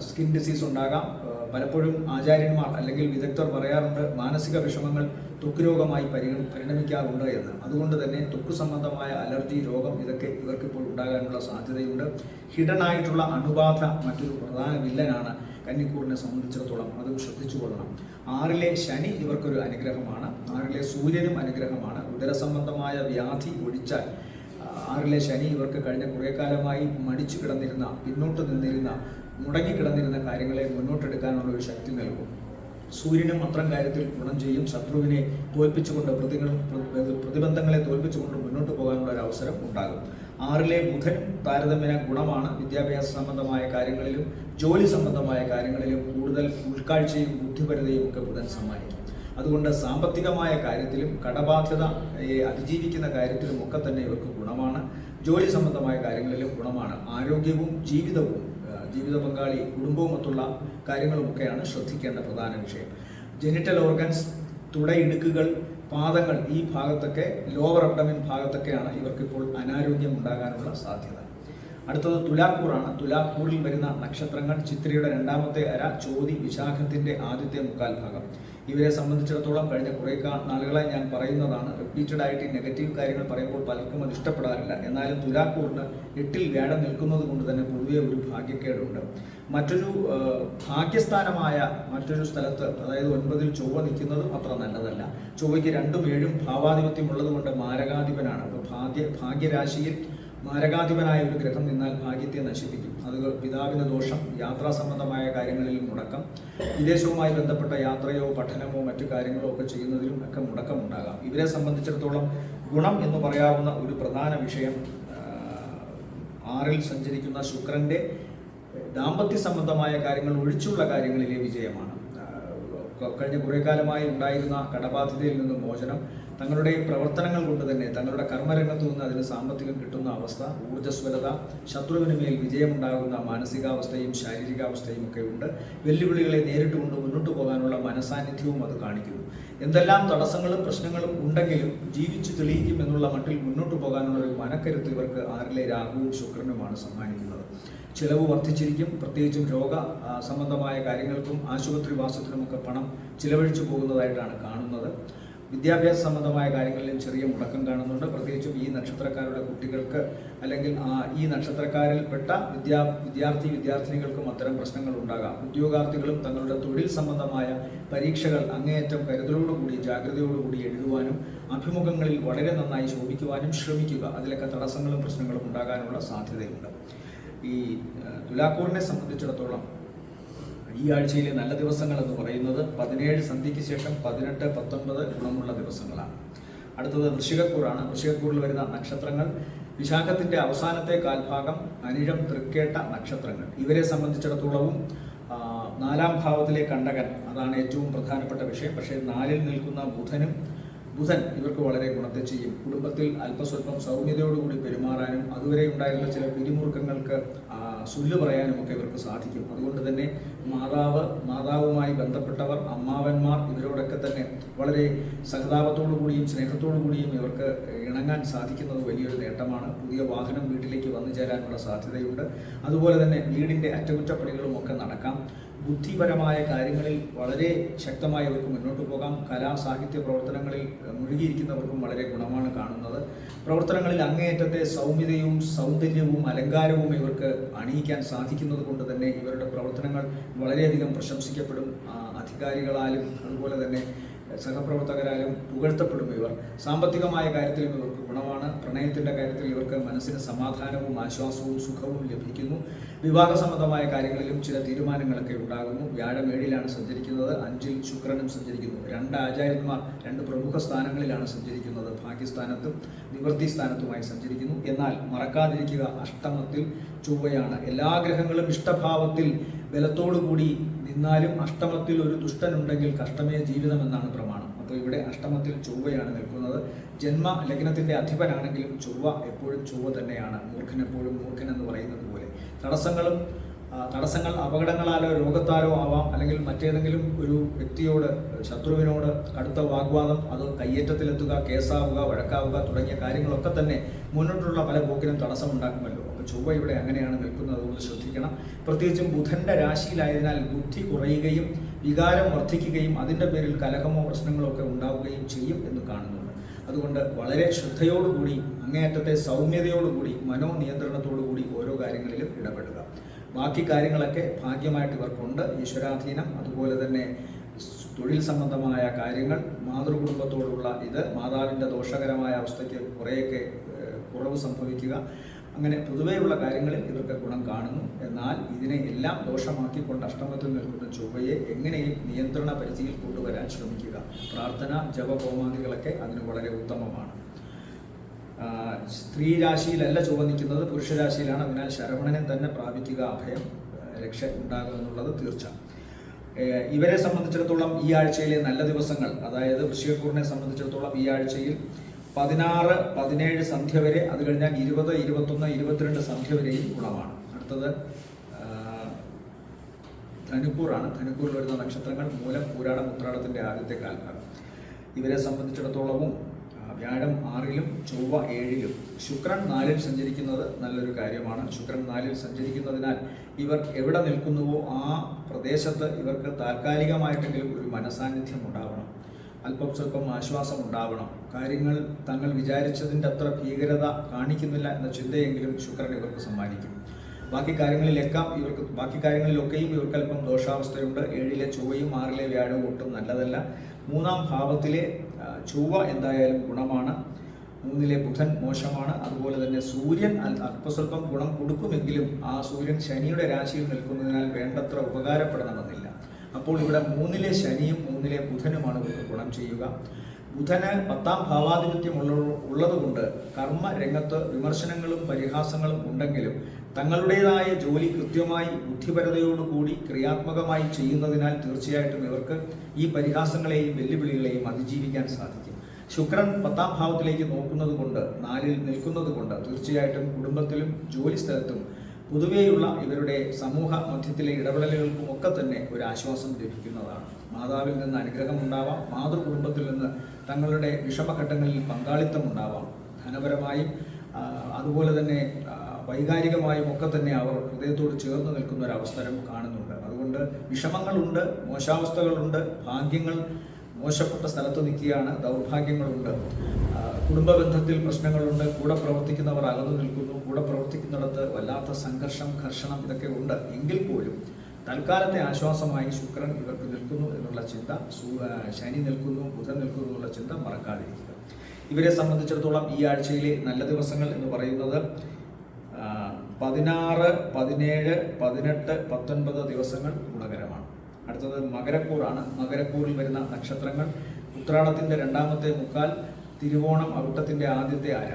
സ്കിൻ ഡിസീസ് ഉണ്ടാകാം. പലപ്പോഴും ആചാര്യന്മാർ അല്ലെങ്കിൽ വിദഗ്ധർ പറയാറുണ്ട് മാനസിക വിഷമങ്ങൾ ത്വക്ക് രോഗമായി പരിണമിക്കാറുണ്ട് എന്ന്. അതുകൊണ്ട് തന്നെ ത്വക്ക് സംബന്ധമായ അലർജി രോഗം ഇതൊക്കെ ഇവർക്കിപ്പോൾ ഉണ്ടാകാനുള്ള സാധ്യതയുണ്ട്. ഹിഡൻ ആയിട്ടുള്ള അണുബാധ മറ്റൊരു പ്രധാന വില്ലനാണ് കന്നിക്കൂറിനെ സംബന്ധിച്ചിടത്തോളം. അതും ശ്രദ്ധിച്ചു കൊള്ളണം. 6-ലെ ശനി ഇവർക്കൊരു അനുഗ്രഹമാണ്. 6-ലെ സൂര്യനും അനുഗ്രഹമാണ്. ഉദരസംബന്ധമായ വ്യാധി ഒഴിച്ചാൽ 6-ലെ ശനി ഇവർക്ക് കഴിഞ്ഞ കുറേ കാലമായി മടിച്ചു കിടന്നിരുന്ന, പിന്നോട്ട് നിന്നിരുന്ന, മുടങ്ങിക്കിടന്നിരുന്ന കാര്യങ്ങളെ മുന്നോട്ടെടുക്കാനുള്ള ഒരു ശക്തി നൽകും. സൂര്യനും അത്തരം കാര്യത്തിൽ ഗുണം ചെയ്യും. ശത്രുവിനെ തോൽപ്പിച്ചുകൊണ്ട്, പ്രതിബന്ധങ്ങളെ തോൽപ്പിച്ചുകൊണ്ട് മുന്നോട്ട് പോകാനുള്ള ഒരു അവസരം ഉണ്ടാകും. 6-ലെ ബുധൻ താരതമ്യേന ഗുണമാണ്. വിദ്യാഭ്യാസ സംബന്ധമായ കാര്യങ്ങളിലും ജോലി സംബന്ധമായ കാര്യങ്ങളിലും കൂടുതൽ ഉൾക്കാഴ്ചയും ബുദ്ധിപരതയും ഒക്കെ ബുധൻ സമ്മാനിക്കും. അതുകൊണ്ട് സാമ്പത്തികമായ കാര്യത്തിലും കടബാധ്യതയെ അതിജീവിക്കുന്ന കാര്യത്തിലും ഒക്കെ തന്നെ ഇവർക്ക് ഗുണമാണ്. ജോലി സംബന്ധമായ കാര്യങ്ങളിലും ഗുണമാണ്. ആരോഗ്യവും ജീവിതവും, ജീവിത പങ്കാളി, കുടുംബവുമൊത്തുള്ള കാര്യങ്ങളുമൊക്കെയാണ് ശ്രദ്ധിക്കേണ്ട പ്രധാന വിഷയം. ജെനിറ്റൽ ഓർഗൻസ്, തുടയിടുക്കുകൾ, പാദങ്ങൾ, ഈ ഭാഗത്തൊക്കെ, ലോവർ അബ്ഡമിൻ ഭാഗത്തൊക്കെയാണ് ഇവർക്കിപ്പോൾ അനാരോഗ്യം ഉണ്ടാകാനുള്ള സാധ്യത. അടുത്തത് തുലാക്കൂറാണ്. തുലാക്കൂറിൽ വരുന്ന നക്ഷത്രങ്ങൾ ചിത്രയുടെ 2ാമത്തെ അര, ചോതി, വിശാഖത്തിൻ്റെ ആദ്യത്തെ മുക്കാൽ ഭാഗം. ഇവരെ സംബന്ധിച്ചിടത്തോളം കഴിഞ്ഞ കുറേ നാളുകളായി ഞാൻ പറയുന്നതാണ്. റിപ്പീറ്റഡ് ആയിട്ട് ഈ നെഗറ്റീവ് കാര്യങ്ങൾ പറയുമ്പോൾ പലർക്കും അത് ഇഷ്ടപ്പെടാറില്ല. എന്നാലും തുലാക്കൂറിന് 8-ൽ വ്യാഴം നിൽക്കുന്നത് കൊണ്ട് തന്നെ പൊതുവെ ഒരു ഭാഗ്യക്കേടുണ്ട്. മറ്റൊരു ഭാഗ്യസ്ഥാനമായ മറ്റൊരു സ്ഥലത്ത്, അതായത് 9-ൽ ചൊവ്വ നിൽക്കുന്നതും അത്ര നല്ലതല്ല. ചൊവ്വയ്ക്ക് 2ഉം 7ഉം ഭാവാധിപത്യം ഉള്ളത് കൊണ്ട് മാരകാധിപനാണ്. അപ്പോൾ ഭാഗ്യരാശിയിൽ മാരകാധിപനായ ഒരു ഗ്രഹം നിന്നാൽ ഭാഗ്യത്തെ നശിപ്പിക്കും. അത് പിതാവിന് ദോഷം, യാത്രാ സംബന്ധമായ കാര്യങ്ങളിൽ മുടക്കം, വിദേശവുമായി ബന്ധപ്പെട്ട യാത്രയോ പഠനമോ മറ്റു കാര്യങ്ങളോ ഒക്കെ ചെയ്യുന്നതിലും ഒക്കെ മുടക്കമുണ്ടാകാം. ഇവരെ സംബന്ധിച്ചിടത്തോളം ഗുണം എന്ന് പറയാവുന്ന ഒരു പ്രധാന വിഷയം 6-ൽ സഞ്ചരിക്കുന്ന ശുക്രൻ്റെ ദാമ്പത്യ സംബന്ധമായ കാര്യങ്ങൾ ഒഴിച്ചുള്ള കാര്യങ്ങളിലെ വിജയമാണ്. കഴിഞ്ഞ കുറേ കാലമായി ഉണ്ടായിരുന്ന കടബാധ്യതയിൽ നിന്ന് മോചനം, തങ്ങളുടെ പ്രവർത്തനങ്ങൾ കൊണ്ട് തന്നെ തങ്ങളുടെ കർമ്മരംഗത്തു നിന്ന് അതിന് സാമ്പത്തികം കിട്ടുന്ന അവസ്ഥ, ഊർജ്ജസ്വലത, ശത്രുവിന് മേൽ വിജയമുണ്ടാകുന്ന മാനസികാവസ്ഥയും ശാരീരികാവസ്ഥയും ഒക്കെ ഉണ്ട്. വെല്ലുവിളികളെ നേരിട്ടുകൊണ്ട് മുന്നോട്ട് പോകാനുള്ള മനസാന്നിധ്യവും അത് കാണിക്കുന്നു. എന്തെല്ലാം തടസ്സങ്ങളും പ്രശ്നങ്ങളും ഉണ്ടെങ്കിലും ജീവിച്ചു തെളിയിക്കും എന്നുള്ള മട്ടിൽ മുന്നോട്ട് പോകാനുള്ള ഒരു മനക്കരുത്ത് ഇവർക്ക് 6-ലെ രാഹുവും ശുക്രനുമാണ് സമ്മാനിക്കുന്നത്. ചിലവ് വർദ്ധിച്ചിരിക്കും. പ്രത്യേകിച്ചും രോഗ സംബന്ധമായ കാര്യങ്ങൾക്കും ആശുപത്രിവാസത്തിനുമൊക്കെ പണം ചിലവഴിച്ചു പോകുന്നതായിട്ടാണ് കാണുന്നത്. വിദ്യാഭ്യാസ സംബന്ധമായ കാര്യങ്ങളിലും ചെറിയ മുടക്കം കാണുന്നുണ്ട്. പ്രത്യേകിച്ചും ഈ നക്ഷത്രക്കാരുടെ കുട്ടികൾക്ക് അല്ലെങ്കിൽ ഈ നക്ഷത്രക്കാരിൽപ്പെട്ട വിദ്യാർത്ഥിനികൾക്കും അത്തരം പ്രശ്നങ്ങൾ ഉണ്ടാകാം. ഉദ്യോഗാർത്ഥികളും തങ്ങളുടെ തൊഴിൽ സംബന്ധമായ പരീക്ഷകൾ അങ്ങേയറ്റം കരുതലോടുകൂടി ജാഗ്രതയോടുകൂടി എഴുതുവാനും അഭിമുഖങ്ങളിൽ വളരെ നന്നായി ശോഭിക്കുവാനും ശ്രമിക്കുക. അതിലൊക്കെ തടസ്സങ്ങളും പ്രശ്നങ്ങളും ഉണ്ടാകാനുള്ള സാധ്യതയുണ്ട്. ഈ തുലാക്കൂറിനെ സംബന്ധിച്ചിടത്തോളം ഈ ആഴ്ചയിലെ നല്ല ദിവസങ്ങൾ എന്ന് പറയുന്നത് 17 സന്ധ്യയ്ക്ക് ശേഷം 18, 19 ഗുണമുള്ള ദിവസങ്ങളാണ്. അടുത്തത് വൃശ്ചികക്കൂറാണ്. വൃശ്ചികക്കൂറിൽ വരുന്ന നക്ഷത്രങ്ങൾ വിശാഖത്തിൻ്റെ അവസാനത്തെ കാൽഭാഗം, അനിഴം, തൃക്കേട്ട നക്ഷത്രങ്ങൾ. ഇവരെ സംബന്ധിച്ചിടത്തോളവും 4-ാം ഭാവത്തിലെ കണ്ടകൻ അതാണ് ഏറ്റവും പ്രധാനപ്പെട്ട വിഷയം. പക്ഷേ 4-ൽ നിൽക്കുന്ന ബുധൻ ഇവർക്ക് വളരെ ഗുണത്തെ ചെയ്യും. കുടുംബത്തിൽ അല്പസ്വല്പം സൗമ്യതയോടുകൂടി പെരുമാറാനും അതുവരെ ഉണ്ടായിരുന്ന ചില പിരിമുറുക്കങ്ങൾക്ക് സുല്ല് പറയാനും ഒക്കെ ഇവർക്ക് സാധിക്കും. അതുകൊണ്ട് തന്നെ മാതാവുമായി ബന്ധപ്പെട്ടവർ, അമ്മാവന്മാർ ഇവരോടൊക്കെ തന്നെ വളരെ സഹതാപത്തോടു കൂടിയും സ്നേഹത്തോടു കൂടിയും ഇവർക്ക് ഇണങ്ങാൻ സാധിക്കുന്നത് വലിയൊരു നേട്ടമാണ്. പുതിയ വാഹനം വീട്ടിലേക്ക് വന്നു ചേരാനുള്ള സാധ്യതയുണ്ട്. അതുപോലെ തന്നെ വീടിൻ്റെ അറ്റകുറ്റപ്പണികളും ഒക്കെ നടക്കാം. ബുദ്ധിപരമായ കാര്യങ്ങളിൽ വളരെ ശക്തമായി ഇവർക്ക് മുന്നോട്ട് പോകാം. കലാ സാഹിത്യ പ്രവർത്തനങ്ങളിൽ മുഴുകിയിരിക്കുന്നവർക്കും വളരെ ഗുണമാണ് കാണുന്നത്. പ്രവർത്തനങ്ങളിൽ അങ്ങേയറ്റത്തെ സൗമ്യതയും സൗന്ദര്യവും അലങ്കാരവും ഇവർക്ക് അണിയിക്കാൻ സാധിക്കുന്നത് കൊണ്ട് തന്നെ ഇവരുടെ പ്രവർത്തനങ്ങൾ വളരെയധികം പ്രശംസിക്കപ്പെടും. അധികാരികളാലും അതുപോലെ തന്നെ സഹപ്രവർത്തകരാലും പുകഴ്ത്തപ്പെടും. ഇവർ സാമ്പത്തികമായ കാര്യത്തിലും ഇവർക്ക് ഗുണമാണ്. പ്രണയത്തിൻ്റെ കാര്യത്തിൽ ഇവർക്ക് മനസ്സിന് സമാധാനവും ആശ്വാസവും സുഖവും ലഭിക്കുന്നു. വിവാഹ സംബന്ധമായ കാര്യങ്ങളിലും ചില തീരുമാനങ്ങളൊക്കെ ഉണ്ടാകുന്നു. വ്യാഴം 7-ലാണ് സഞ്ചരിക്കുന്നത്, 5-ൽ ശുക്രനും സഞ്ചരിക്കുന്നു. 2 ആചാര്യന്മാർ 2 പ്രമുഖ സ്ഥാനങ്ങളിലാണ് സഞ്ചരിക്കുന്നത്. ഭാഗ്യസ്ഥാനത്തും നിവൃത്തി സ്ഥാനത്തുമായി സഞ്ചരിക്കുന്നു. എന്നാൽ മറക്കാതിരിക്കുക, അഷ്ടമത്തിൽ ചൊവ്വയാണ്. എല്ലാ ഗ്രഹങ്ങളും ഇഷ്ടഭാവത്തിൽ ബലത്തോടുകൂടി നിന്നാലും അഷ്ടമത്തിൽ ഒരു ദുഷ്ടനുണ്ടെങ്കിൽ കഷ്ടമേ ജീവിതം എന്നാണ് പ്രമാണം. അപ്പോൾ ഇവിടെ അഷ്ടമത്തിൽ ചൊവ്വയാണ് നിൽക്കുന്നത്. ജന്മ ലഗ്നത്തിൻ്റെ അധിപനാണെങ്കിലും എപ്പോഴും ചൊവ്വ തന്നെയാണ്. മൂർഖനെപ്പോഴും മൂർഖൻ എന്ന് പറയുന്നത് പോലെ തടസ്സങ്ങൾ അപകടങ്ങളാലോ രോഗത്താലോ ആവാം, അല്ലെങ്കിൽ മറ്റേതെങ്കിലും ഒരു വ്യക്തിയോട്, ശത്രുവിനോട് കടുത്ത വാഗ്വാദം, അത് കയ്യേറ്റത്തിലെത്തുക, കേസാവുക, വഴക്കാവുക തുടങ്ങിയ കാര്യങ്ങളൊക്കെ തന്നെ മുന്നോട്ടുള്ള പല പോക്കിനും തടസ്സമുണ്ടാക്കുമല്ലോ. അപ്പോൾ ചൊവ്വ ഇവിടെ അങ്ങനെയാണ് നിൽക്കുന്നത്. അതുകൊണ്ട് ശ്രദ്ധിക്കണം. പ്രത്യേകിച്ചും ബുധൻ്റെ രാശിയിലായതിനാൽ ബുദ്ധി കുറയുകയും വികാരം വർദ്ധിക്കുകയും അതിൻ്റെ പേരിൽ കലഹമോ പ്രശ്നങ്ങളോ ഒക്കെ ഉണ്ടാവുകയും ചെയ്യും എന്ന് കാണുന്നുണ്ട്. അതുകൊണ്ട് വളരെ ശ്രദ്ധയോടുകൂടി അങ്ങേയറ്റത്തെ സൗമ്യതയോടുകൂടി മനോനിയന്ത്രണത്തോടുകൂടി ഓരോ കാര്യങ്ങളിലും ഇടപെടുക. ബാക്കി കാര്യങ്ങളൊക്കെ ഭാഗ്യമായിട്ട് ഇവർക്കുണ്ട്. ഈശ്വരാധീനം, അതുപോലെ തന്നെ തൊഴിൽ സംബന്ധമായ കാര്യങ്ങൾ, മാതൃകുടുംബത്തോടുള്ള മാതാവിൻ്റെ ദോഷകരമായ അവസ്ഥയ്ക്ക് കുറേയൊക്കെ കുറവ് സംഭവിക്കുക, അങ്ങനെ പൊതുവെയുള്ള കാര്യങ്ങളിൽ ഇവർക്ക് ഗുണം കാണുന്നു. എന്നാൽ ഇതിനെ എല്ലാം ദോഷമാക്കിക്കൊണ്ട് അഷ്ടമത്തിൽ നിൽക്കുന്ന ചൊവ്വയെ എങ്ങനെയും നിയന്ത്രണ പരിധിയിൽ കൊണ്ടുവരാൻ ശ്രമിക്കുക. പ്രാർത്ഥന, ജപഹോമാദികളൊക്കെ അതിന് വളരെ ഉത്തമമാണ്. സ്ത്രീ രാശിയിലല്ല ചൊവ്വ നിൽക്കുന്നത്, പുരുഷരാശിയിലാണ്. അതിനാൽ ശരവണനെ തന്നെ പ്രാപിക്കുക, അഭയം രക്ഷ ഉണ്ടാകുമെന്നുള്ളത് തീർച്ച. ഇവരെ സംബന്ധിച്ചിടത്തോളം ഈ ആഴ്ചയിലെ നല്ല ദിവസങ്ങൾ, അതായത് വൃശ്ചികക്കൂറിനെ സംബന്ധിച്ചിടത്തോളം ഈ ആഴ്ചയിൽ 16, 17 സന്ധ്യ വരെ, അത് കഴിഞ്ഞാൽ 20, 21, 22 സന്ധ്യ വരെയും ഗുണമാണ്. അടുത്തത് ധനുക്കൂറാണ്. ധനുക്കൂറിൽ വരുന്ന നക്ഷത്രങ്ങൾ മൂലം, പൂരാടം, ഉത്രാടത്തിൻ്റെ ആദ്യത്തെ കാൽഭാഗം. ഇവരെ സംബന്ധിച്ചിടത്തോളവും വ്യാഴം 6-ലും ചൊവ്വ 7-ലും ശുക്രൻ 4-ൽ സഞ്ചരിക്കുന്നത് നല്ലൊരു കാര്യമാണ്. ശുക്രൻ 4-ൽ സഞ്ചരിക്കുന്നതിനാൽ ഇവർ എവിടെ നിൽക്കുന്നുവോ ആ പ്രദേശത്ത് ഇവർക്ക് താൽക്കാലികമായിട്ടെങ്കിലും ഒരു മനസാന്നിധ്യം ഉണ്ടാവണം, അല്പം സ്വല്പം ആശ്വാസം ഉണ്ടാവണം. കാര്യങ്ങൾ തങ്ങൾ വിചാരിച്ചതിൻ്റെ അത്ര ഭീകരത കാണിക്കുന്നില്ല എന്ന ചിന്തയെങ്കിലും ശുക്രൻ ഇവർക്ക് സമ്മാനിക്കും. ബാക്കി കാര്യങ്ങളിലൊക്കെയും ഇവർക്ക് അല്പം ദോഷാവസ്ഥയുണ്ട്. 7-ലെ ചൊവ്വയും 6-ലെ വ്യാഴവും ഒട്ടും നല്ലതല്ല. 3-ാം ഭാവത്തിലെ ചൊവ്വ എന്തായാലും ഗുണമാണ്. 3-ലെ ബുധൻ മോശമാണ്. അതുപോലെ തന്നെ സൂര്യൻ അല്പസ്വല്പം ഗുണം കൊടുക്കുമെങ്കിലും ആ സൂര്യൻ ശനിയുടെ രാശിയിൽ നിൽക്കുന്നതിനാൽ വേണ്ടത്ര ഉപകാരപ്പെടണമെന്നില്ല. അപ്പോൾ ഇവിടെ 3-ലെ ശനിയും 3-ലെ ബുധനുമാണ് ഇവർക്ക് ഗുണം ചെയ്യുക. ബുധന് 10-ാം ഭാവാധിപത്യം ഉള്ളതുകൊണ്ട് കർമ്മ രംഗത്ത് വിമർശനങ്ങളും പരിഹാസങ്ങളും ഉണ്ടെങ്കിലും തങ്ങളുടേതായ ജോലി കൃത്യമായി ബുദ്ധിപരതയോടുകൂടി ക്രിയാത്മകമായി ചെയ്യുന്നതിനാൽ തീർച്ചയായിട്ടും ഇവർക്ക് ഈ പരിഹാസങ്ങളെയും വെല്ലുവിളികളെയും അതിജീവിക്കാൻ സാധിക്കും. ശുക്രൻ 10ാം ഭാവത്തിലേക്ക് നോക്കുന്നത് കൊണ്ട്, 4-ൽ നിൽക്കുന്നത് കൊണ്ട് തീർച്ചയായിട്ടും കുടുംബത്തിലും ജോലി സ്ഥലത്തും പൊതുവെയുള്ള ഇവരുടെ സമൂഹ മധ്യത്തിലെ ഇടപെടലുകൾക്കും ഒക്കെ തന്നെ ഒരു ആശ്വാസം ലഭിക്കുന്നതാണ്. മാതാവിൽ നിന്ന് അനുഗ്രഹം ഉണ്ടാവാം, മാതൃകുടുംബത്തിൽ നിന്ന് തങ്ങളുടെ വിഷമഘട്ടങ്ങളിൽ പങ്കാളിത്തം ഉണ്ടാവാം. ധനപരമായും അതുപോലെ തന്നെ വൈകാരികമായും ഒക്കെ തന്നെ അവർ ഹൃദയത്തോട് ചേർന്ന് നിൽക്കുന്ന ഒരു അവസരം കാണുന്നുണ്ട്. അതുകൊണ്ട് വിഷമങ്ങളുണ്ട്, മോശാവസ്ഥകളുണ്ട്, ഭാഗ്യങ്ങൾ മോശപ്പെട്ട സ്ഥലത്ത് നിൽക്കുകയാണ്, ദൗർഭാഗ്യങ്ങളുണ്ട്, കുടുംബ ബന്ധത്തിൽ പ്രശ്നങ്ങളുണ്ട്, കൂടെ പ്രവർത്തിക്കുന്നവർ അകന്നു നിൽക്കുന്നു, കൂടെ പ്രവർത്തിക്കുന്നിടത്ത് വല്ലാത്ത സംഘർഷം, ഘർഷണം ഇതൊക്കെ ഉണ്ട്. എങ്കിൽ പോലും തൽക്കാലത്തെ ആശ്വാസമായി ശുക്രൻ ഇവർക്ക് നിൽക്കുന്നു എന്നുള്ള ചിന്ത, ശനി നിൽക്കുന്നു, ബുധൻ നിൽക്കുന്നു എന്നുള്ള ചിന്ത മറക്കാതിരിക്കുക. ഇവരെ സംബന്ധിച്ചിടത്തോളം ഈ ആഴ്ചയിലെ നല്ല ദിവസങ്ങൾ എന്ന് പറയുന്നത് 16, 17, 18, 19 ദിവസങ്ങൾ ഗുണകരമാണ്. അടുത്തത് മകരക്കൂറാണ്. മകരക്കൂറിൽ വരുന്ന നക്ഷത്രങ്ങൾ ഉത്രാടത്തിൻ്റെ 2ാമത്തെ മുക്കാൽ, തിരുവോണം അവിട്ടത്തിൻ്റെ ആദ്യത്തെ അര.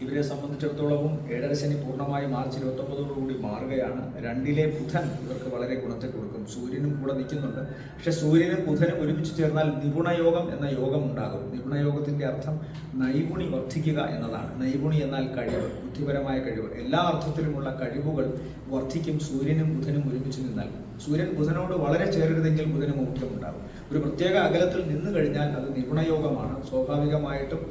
ഇവരെ സംബന്ധിച്ചിടത്തോളവും 7ര ശനി പൂർണ്ണമായി മാർച്ച് 29 മാറുകയാണ്. 2ലെ ബുധൻ ഇവർക്ക് വളരെ ഗുണത്തെ കൊടുക്കും. സൂര്യനും കൂടെ നിൽക്കുന്നുണ്ട്. പക്ഷെ സൂര്യനും ബുധനും ഒരുമിച്ച് ചേർന്നാൽ നിപുണയോഗം എന്ന യോഗം ഉണ്ടാകും. നിപുണയോഗത്തിൻ്റെ അർത്ഥം നൈപുണി വർദ്ധിക്കുക എന്നതാണ്. നൈപുണി എന്നാൽ കഴിവ്, ബുദ്ധിപരമായ കഴിവ്. എല്ലാ അർത്ഥത്തിലുമുള്ള കഴിവുകൾ വർദ്ധിക്കും സൂര്യനും ബുധനും ഒരുമിച്ച് നിന്നാൽ. സൂര്യൻ ബുധനോട് വളരെ ചേരരുതെങ്കിൽ ബുധന് മൗഢ്യമുണ്ടാകും. ഒരു പ്രത്യേക അകലത്തിൽ നിന്നു കഴിഞ്ഞാൽ അത് നിപുണയോഗമാണ്. സ്വാഭാവികമായിട്ടും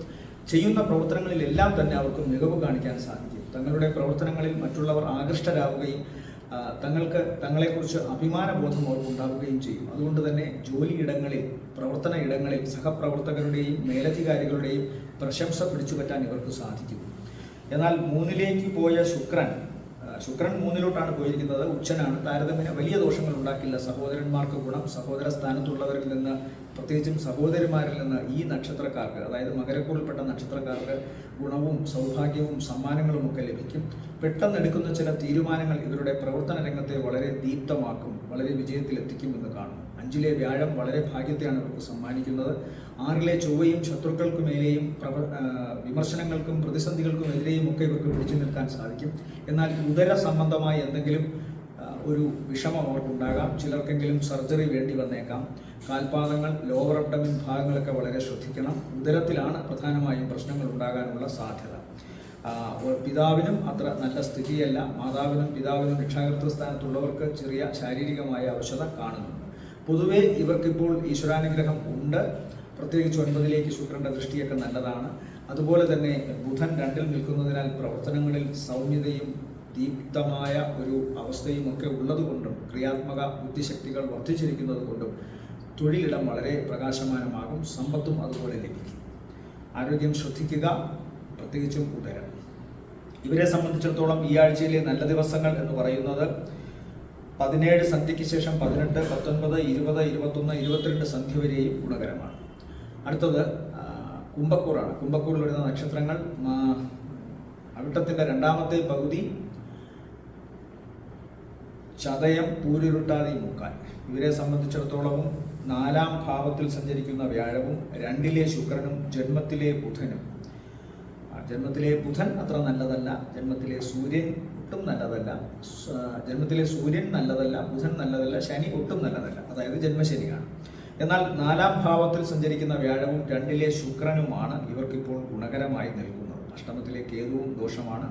ചെയ്യുന്ന പ്രവർത്തനങ്ങളിലെല്ലാം തന്നെ അവർക്ക് മികവ് കാണിക്കാൻ സാധിക്കും. തങ്ങളുടെ പ്രവർത്തനങ്ങളിൽ മറ്റുള്ളവർ ആകൃഷ്ടരാവുകയും തങ്ങളെക്കുറിച്ച് അഭിമാനബോധം അവർക്കുണ്ടാവുകയും ചെയ്യും. അതുകൊണ്ട് തന്നെ ജോലിയിടങ്ങളിൽ, പ്രവർത്തന ഇടങ്ങളിൽ സഹപ്രവർത്തകരുടെയും മേലധികാരികളുടെയും പ്രശംസ പിടിച്ചുപറ്റാൻ ഇവർക്ക് സാധിക്കും. എന്നാൽ 3ലേക്ക് പോയ ശുക്രൻ 3-ലോട്ടാണ് പോയിരിക്കുന്നത്. ഉച്ചനാണ്. താരതമ്യേന വലിയ ദോഷങ്ങൾ ഉണ്ടാക്കില്ല. സഹോദരന്മാർക്ക് ഗുണം. സഹോദര സ്ഥാനത്തുള്ളവരിൽ നിന്ന്, പ്രത്യേകിച്ചും സഹോദരിമാരിൽ നിന്ന് ഈ നക്ഷത്രക്കാർക്ക്, അതായത് മകരക്കൂറിൽപ്പെട്ട നക്ഷത്രക്കാർക്ക് ഗുണവും സൗഭാഗ്യവും സമ്മാനങ്ങളും ഒക്കെ ലഭിക്കും. പെട്ടെന്നെടുക്കുന്ന ചില തീരുമാനങ്ങൾ ഇവരുടെ പ്രവർത്തന രംഗത്തെ വളരെ ദീപ്തമാക്കും, വളരെ വിജയത്തിലെത്തിക്കുമെന്ന് കാണും. 5ലെ വ്യാഴം വളരെ ഭാഗ്യത്തെയാണ് ഇവർക്ക് സമ്മാനിക്കുന്നത്. 6ലെ ചൊവ്വയും ശത്രുക്കൾക്ക് മേലെയും വിമർശനങ്ങൾക്കും പ്രതിസന്ധികൾക്കും എതിരെയും ഒക്കെ ഇവർക്ക് പിടിച്ചു നിൽക്കാൻ സാധിക്കും. എന്നാൽ ഉദര സംബന്ധമായ എന്തെങ്കിലും ഒരു വിഷമം അവർക്കുണ്ടാകാം. ചിലർക്കെങ്കിലും സർജറി വേണ്ടി വന്നേക്കാം. കാൽപാദങ്ങൾ, ലോവർ അബ്ഡമിൻ ഭാഗങ്ങളൊക്കെ വളരെ ശ്രദ്ധിക്കണം. ഉദരത്തിലാണ് പ്രധാനമായും പ്രശ്നങ്ങൾ ഉണ്ടാകാനുള്ള സാധ്യത. പിതാവിനും അത്ര നല്ല സ്ഥിതിയല്ല. മാതാവിനും പിതാവിനും രക്ഷാകർതൃ സ്ഥാനത്തുള്ളവർക്ക് ചെറിയ ശാരീരികമായ അവശത കാണുന്നുണ്ട്. പൊതുവെ ഇവർക്കിപ്പോൾ ഈശ്വരാനുഗ്രഹം ഉണ്ട്. പ്രത്യേകിച്ച് 9ലേക്ക് ശുക്രൻ്റെ ദൃഷ്ടിയൊക്കെ നല്ലതാണ്. അതുപോലെ തന്നെ ബുധൻ 2-ൽ നിൽക്കുന്നതിനാൽ പ്രവർത്തനങ്ങളിൽ സൗമ്യതയും ദീപ്തമായ ഒരു അവസ്ഥയും ഒക്കെ ഉള്ളതുകൊണ്ടും ക്രിയാത്മക ബുദ്ധിശക്തികൾ വർദ്ധിച്ചിരിക്കുന്നത് കൊണ്ടും തൊഴിലിടം വളരെ പ്രകാശമാനമാകും. സമ്പത്തും അതുപോലെ ലഭിക്കും. ആരോഗ്യം ശ്രദ്ധിക്കുക, പ്രത്യേകിച്ചും ഉദരം. ഇവരെ സംബന്ധിച്ചിടത്തോളം ഈ ആഴ്ചയിലെ നല്ല ദിവസങ്ങൾ എന്ന് പറയുന്നത് 17 സന്ധ്യയ്ക്ക് ശേഷം 18, 19, 20, 21, 22 സന്ധ്യ വരെയും ഗുണകരമാണ്. അടുത്തത് കുംഭക്കൂറാണ്. കുംഭക്കൂറിൽ വരുന്ന നക്ഷത്രങ്ങൾ അവിട്ടത്തിൻ്റെ 2ാമത്തെ പകുതി, ചതയം, പൂരുരുട്ടാതി, മുക്കാൽ. ഇവരെ സംബന്ധിച്ചിടത്തോളവും 4ാം ഭാവത്തിൽ സഞ്ചരിക്കുന്ന വ്യാഴവും 2ലെ ശുക്രനും ജന്മത്തിലെ ബുധനും. ജന്മത്തിലെ ബുധൻ അത്ര നല്ലതല്ല. ജന്മത്തിലെ സൂര്യൻ ഒട്ടും നല്ലതല്ല. ജന്മത്തിലെ സൂര്യൻ നല്ലതല്ല, ബുധൻ നല്ലതല്ല, ശനി ഒട്ടും നല്ലതല്ല. അതായത് ജന്മശനിയാണ്. എന്നാൽ 4ാം ഭാവത്തിൽ സഞ്ചരിക്കുന്ന വ്യാഴവും 2ലെ ശുക്രനുമാണ് ഇവർക്കിപ്പോൾ ഗുണകരമായി നിൽക്കുന്നത്. അഷ്ടമത്തിലെ കേതുവും ദോഷമാണ്.